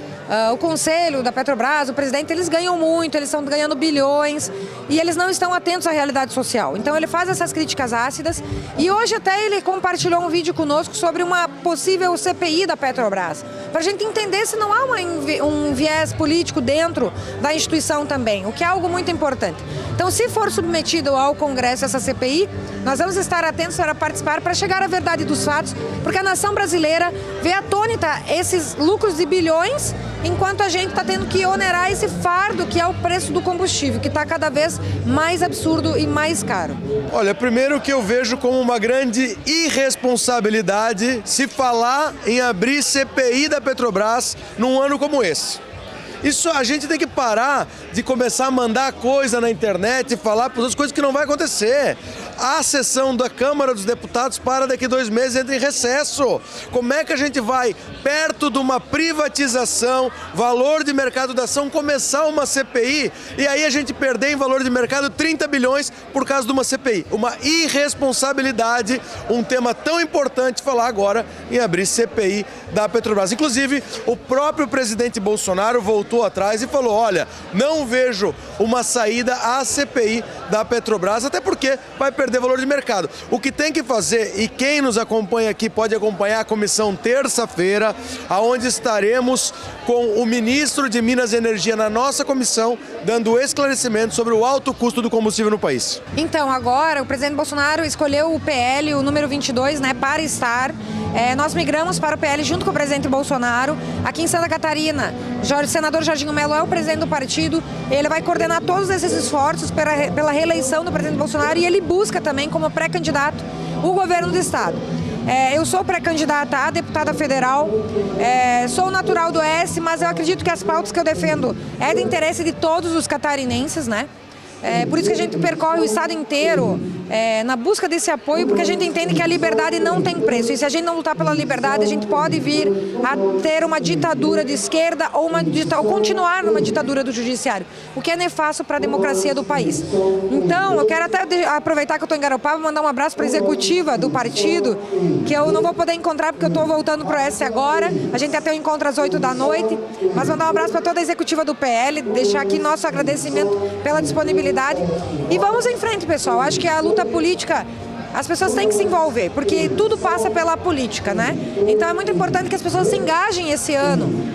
o Conselho da Petrobras, o presidente, eles ganham muito, eles estão ganhando bilhões e eles não estão atentos à realidade social. Então ele faz essas críticas ácidas e hoje até ele compartilhou um vídeo conosco sobre uma possível CPI da Petrobras, para a gente entender se não há um viés político dentro da instituição também, o que é algo muito importante. Então, se for submetido ao Congresso essa CPI, nós vamos estar atentos para participar, para chegar à verdade dos fatos, porque a nação brasileira vê atônita esses lucros de bilhões, enquanto a gente está tendo que onerar esse fardo que é o preço do combustível, que está cada vez mais absurdo e mais caro. Olha, primeiro que eu vejo como uma grande irresponsabilidade se falar em abrir CPI da Petrobras num ano como esse. Isso a gente tem que parar de começar a mandar coisa na internet e falar para as coisas que não vai acontecer. A sessão da Câmara dos Deputados para daqui 2 meses, entra em recesso. Como é que a gente vai, perto de uma privatização, valor de mercado da ação, começar uma CPI e aí a gente perder em valor de mercado 30 bilhões por causa de uma CPI? Uma irresponsabilidade, um tema tão importante falar agora em abrir CPI da Petrobras. Inclusive, o próprio presidente Bolsonaro voltou atrás e falou, olha, não vejo uma saída à CPI da Petrobras, até porque vai perder valor de mercado. O que tem que fazer, e quem nos acompanha aqui pode acompanhar a comissão terça-feira, aonde estaremos com o ministro de Minas e Energia na nossa comissão, dando esclarecimento sobre o alto custo do combustível no país. Então, agora, o presidente Bolsonaro escolheu o PL, o número 22, para estar. Nós migramos para o PL junto com o presidente Bolsonaro. Aqui em Santa Catarina, o senador Jorginho Melo é o presidente do partido. Ele vai coordenar todos esses esforços pela reeleição do presidente Bolsonaro e ele busca também como pré-candidato o governo do estado. Eu sou pré-candidata a deputada federal, sou natural do Oeste, mas eu acredito que as pautas que eu defendo é de interesse de todos os catarinenses, né? Por isso que a gente percorre o estado inteiro na busca desse apoio, porque a gente entende que a liberdade não tem preço. E se a gente não lutar pela liberdade, a gente pode vir a ter uma ditadura de esquerda ou continuar numa ditadura do judiciário, o que é nefasto para a democracia do país. Então, eu quero até aproveitar que eu estou em Garopaba, mandar um abraço para a executiva do partido, que eu não vou poder encontrar porque eu estou voltando para o Oeste agora. A gente até o encontro às 8 da noite, mas mandar um abraço para toda a executiva do PL, deixar aqui nosso agradecimento pela disponibilidade. E vamos em frente, pessoal. Acho que a luta política, as pessoas têm que se envolver, porque tudo passa pela política, né? Então é muito importante que as pessoas se engajem esse ano.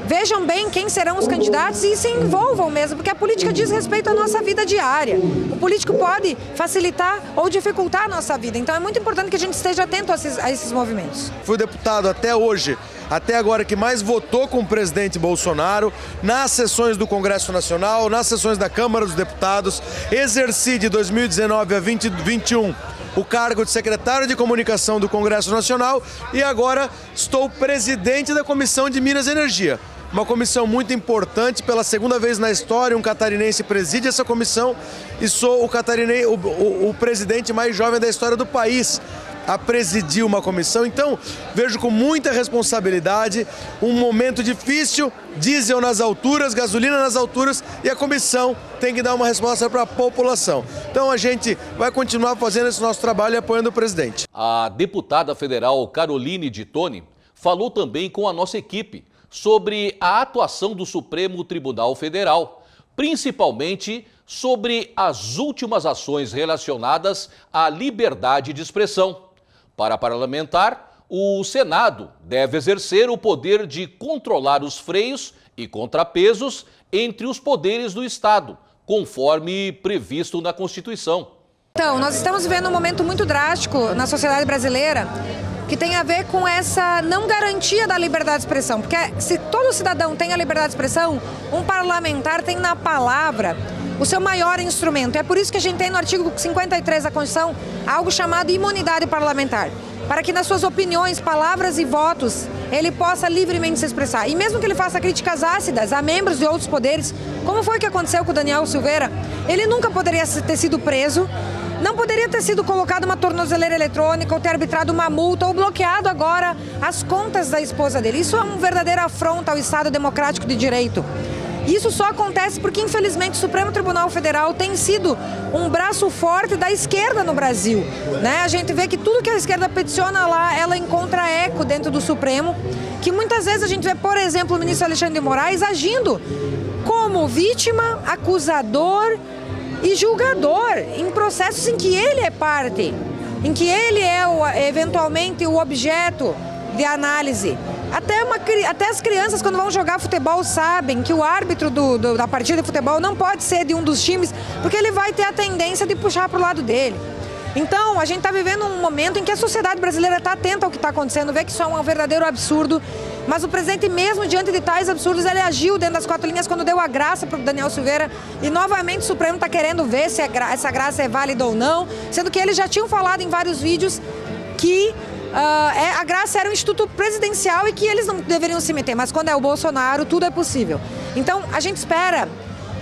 Vejam bem quem serão os candidatos e se envolvam mesmo, porque a política diz respeito à nossa vida diária. O político pode facilitar ou dificultar a nossa vida. Então é muito importante que a gente esteja atento a esses movimentos. Fui deputado até hoje, até agora, que mais votou com o presidente Bolsonaro nas sessões do Congresso Nacional, nas sessões da Câmara dos Deputados. Exerci de 2019 a 2021 o cargo de secretário de comunicação do Congresso Nacional e agora estou presidente da Comissão de Minas e Energia. Uma comissão muito importante, pela 2ª vez na história, um catarinense preside essa comissão e sou o presidente mais jovem da história do país a presidir uma comissão. Então, vejo com muita responsabilidade um momento difícil, diesel nas alturas, gasolina nas alturas, e a comissão tem que dar uma resposta para a população. Então, a gente vai continuar fazendo esse nosso trabalho e apoiando o presidente. A deputada federal Caroline de Toni falou também com a nossa equipe sobre a atuação do Supremo Tribunal Federal, principalmente sobre as últimas ações relacionadas à liberdade de expressão. Para a parlamentar, o Senado deve exercer o poder de controlar os freios e contrapesos entre os poderes do Estado, conforme previsto na Constituição. Então, nós estamos vivendo um momento muito drástico na sociedade brasileira, que tem a ver com essa não garantia da liberdade de expressão. Porque se todo cidadão tem a liberdade de expressão, um parlamentar tem na palavra o seu maior instrumento. É por isso que a gente tem no artigo 53 da Constituição algo chamado imunidade parlamentar, para que nas suas opiniões, palavras e votos, ele possa livremente se expressar. E mesmo que ele faça críticas ácidas a membros de outros poderes, como foi que aconteceu com o Daniel Silveira, ele nunca poderia ter sido preso, não poderia ter sido colocado uma tornozeleira eletrônica, ou ter arbitrado uma multa, ou bloqueado agora as contas da esposa dele. Isso é um verdadeiro afronta ao Estado democrático de direito. Isso só acontece porque, infelizmente, o Supremo Tribunal Federal tem sido um braço forte da esquerda no Brasil, né? A gente vê que tudo que a esquerda peticiona lá, ela encontra eco dentro do Supremo, que muitas vezes a gente vê, por exemplo, o ministro Alexandre de Moraes agindo como vítima, acusador e julgador em processos em que ele é parte, em que ele é eventualmente o objeto de análise. Até as crianças, quando vão jogar futebol, sabem que o árbitro da partida de futebol não pode ser de um dos times, porque ele vai ter a tendência de puxar para o lado dele. Então, a gente está vivendo um momento em que a sociedade brasileira está atenta ao que está acontecendo, vê que isso é um verdadeiro absurdo, mas o presidente, mesmo diante de tais absurdos, ele agiu dentro das 4 linhas quando deu a graça para o Daniel Silveira, e novamente o Supremo está querendo ver se essa graça é válida ou não, sendo que eles já tinham falado em vários vídeos que a graça era um instituto presidencial e que eles não deveriam se meter, mas quando é o Bolsonaro, tudo é possível. Então, a gente espera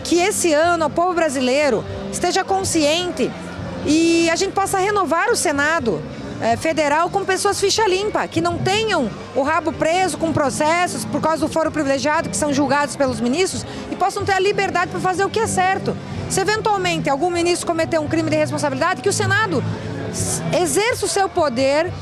que esse ano o povo brasileiro esteja consciente e a gente possa renovar o Senado Federal com pessoas ficha limpa, que não tenham o rabo preso com processos por causa do foro privilegiado, que são julgados pelos ministros, e possam ter a liberdade para fazer o que é certo. Se eventualmente algum ministro cometer um crime de responsabilidade, que o Senado exerça o seu poder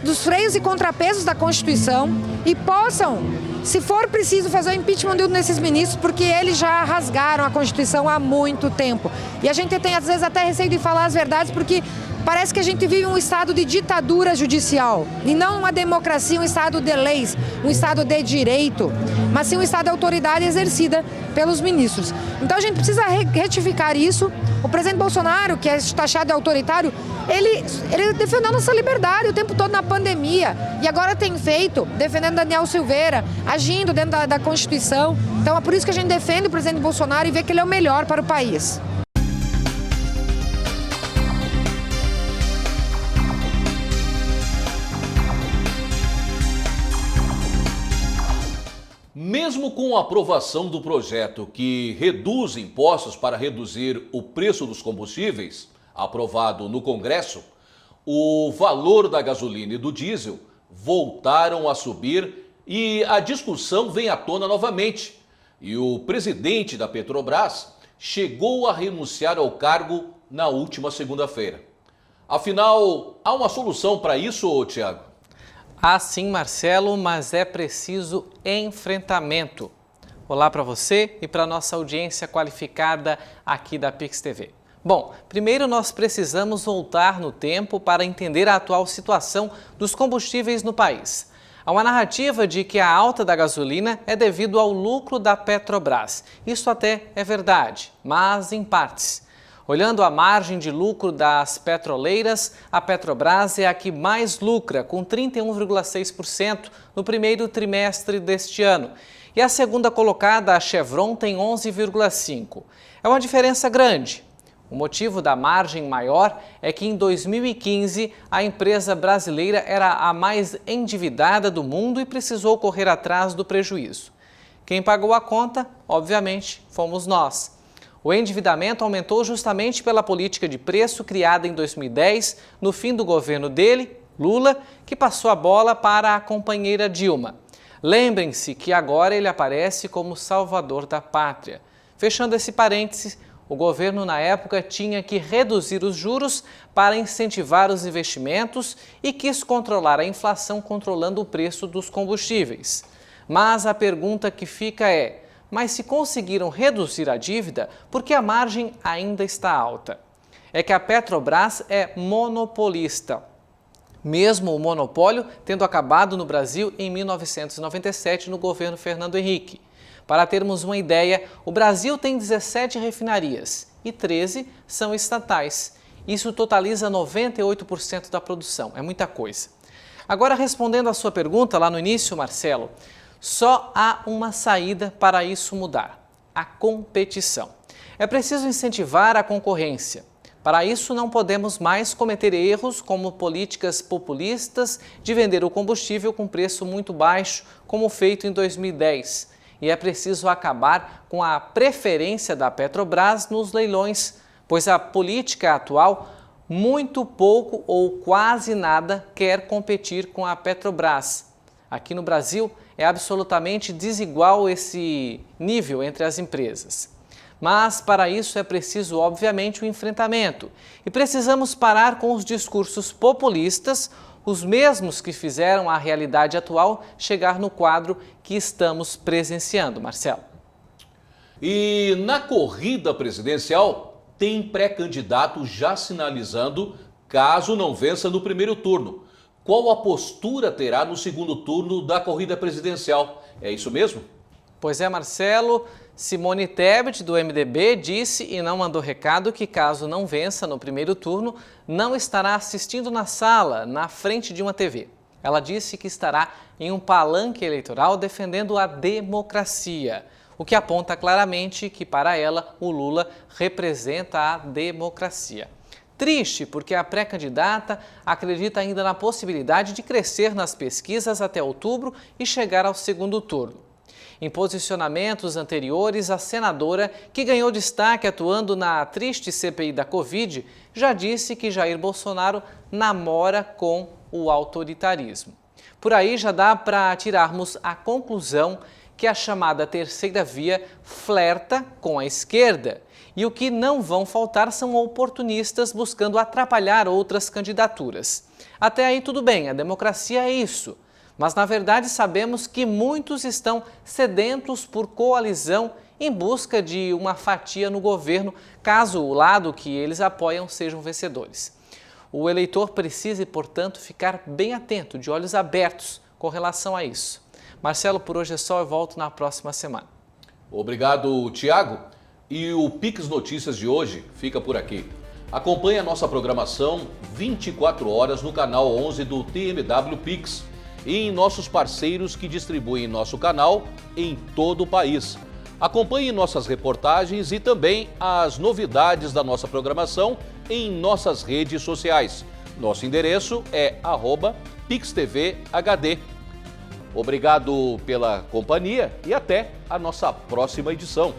dos freios e contrapesos da Constituição e possam, se for preciso, fazer o impeachment de um desses ministros, porque eles já rasgaram a Constituição há muito tempo. E a gente tem, às vezes, até receio de falar as verdades, porque parece que a gente vive um estado de ditadura judicial, e não uma democracia, um estado de leis, um estado de direito, mas sim um estado de autoridade exercida pelos ministros. Então a gente precisa retificar isso. O presidente Bolsonaro, que é taxado de autoritário, ele defendeu a nossa liberdade o tempo todo na pandemia, e agora tem feito, defendendo Daniel Silveira, agindo dentro da Constituição. Então é por isso que a gente defende o presidente Bolsonaro e vê que ele é o melhor para o país. Mesmo com a aprovação do projeto que reduz impostos para reduzir o preço dos combustíveis, aprovado no Congresso, o valor da gasolina e do diesel voltaram a subir e a discussão vem à tona novamente. E o presidente da Petrobras chegou a renunciar ao cargo na última segunda-feira. Afinal, há uma solução para isso, Tiago? Há sim, Marcelo, mas é preciso enfrentamento. Olá para você e para a nossa audiência qualificada aqui da Pix TV. Bom, primeiro nós precisamos voltar no tempo para entender a atual situação dos combustíveis no país. Há uma narrativa de que a alta da gasolina é devido ao lucro da Petrobras. Isso até é verdade, mas em partes. Olhando a margem de lucro das petroleiras, a Petrobras é a que mais lucra, com 31,6% no primeiro trimestre deste ano. E a segunda colocada, a Chevron, tem 11,5%. É uma diferença grande. O motivo da margem maior é que em 2015 a empresa brasileira era a mais endividada do mundo e precisou correr atrás do prejuízo. Quem pagou a conta, obviamente, fomos nós. O endividamento aumentou justamente pela política de preço criada em 2010, no fim do governo dele, Lula, que passou a bola para a companheira Dilma. Lembrem-se que agora ele aparece como salvador da pátria. Fechando esse parêntese, o governo na época tinha que reduzir os juros para incentivar os investimentos e quis controlar a inflação controlando o preço dos combustíveis. Mas a pergunta que fica é: mas se conseguiram reduzir a dívida, por que a margem ainda está alta? É que a Petrobras é monopolista. Mesmo o monopólio tendo acabado no Brasil em 1997 no governo Fernando Henrique. Para termos uma ideia, o Brasil tem 17 refinarias e 13 são estatais. Isso totaliza 98% da produção, é muita coisa. Agora, respondendo à sua pergunta lá no início, Marcelo, só há uma saída para isso mudar: a competição. É preciso incentivar a concorrência. Para isso, não podemos mais cometer erros como políticas populistas de vender o combustível com preço muito baixo, como feito em 2010. E é preciso acabar com a preferência da Petrobras nos leilões, pois a política atual muito pouco ou quase nada quer competir com a Petrobras. Aqui no Brasil é absolutamente desigual esse nível entre as empresas. Mas para isso é preciso, obviamente, o enfrentamento. E precisamos parar com os discursos populistas, os mesmos que fizeram a realidade atual chegar no quadro que estamos presenciando, Marcelo. E na corrida presidencial, tem pré-candidato já sinalizando caso não vença no primeiro turno. Qual a postura terá no segundo turno da corrida presidencial? É isso mesmo? Pois é, Marcelo. Simone Tebet, do MDB, disse e não mandou recado que, caso não vença no primeiro turno, não estará assistindo na sala, na frente de uma TV. Ela disse que estará em um palanque eleitoral defendendo a democracia, o que aponta claramente que, para ela, o Lula representa a democracia. Triste, porque a pré-candidata acredita ainda na possibilidade de crescer nas pesquisas até outubro e chegar ao segundo turno. Em posicionamentos anteriores, a senadora, que ganhou destaque atuando na triste CPI da Covid, já disse que Jair Bolsonaro namora com o autoritarismo. Por aí já dá para tirarmos a conclusão que a chamada terceira via flerta com a esquerda. E o que não vão faltar são oportunistas buscando atrapalhar outras candidaturas. Até aí tudo bem, a democracia é isso. Mas, na verdade, sabemos que muitos estão sedentos por coalizão em busca de uma fatia no governo, caso o lado que eles apoiam sejam vencedores. O eleitor precisa, portanto, ficar bem atento, de olhos abertos com relação a isso. Marcelo, por hoje é só, eu volto na próxima semana. Obrigado, Tiago. E o Pix Notícias de hoje fica por aqui. Acompanhe a nossa programação 24 horas no canal 11 do TMW Pix e em nossos parceiros que distribuem nosso canal em todo o país. Acompanhe nossas reportagens e também as novidades da nossa programação em nossas redes sociais. Nosso endereço é @PixTVHD. Obrigado pela companhia e até a nossa próxima edição.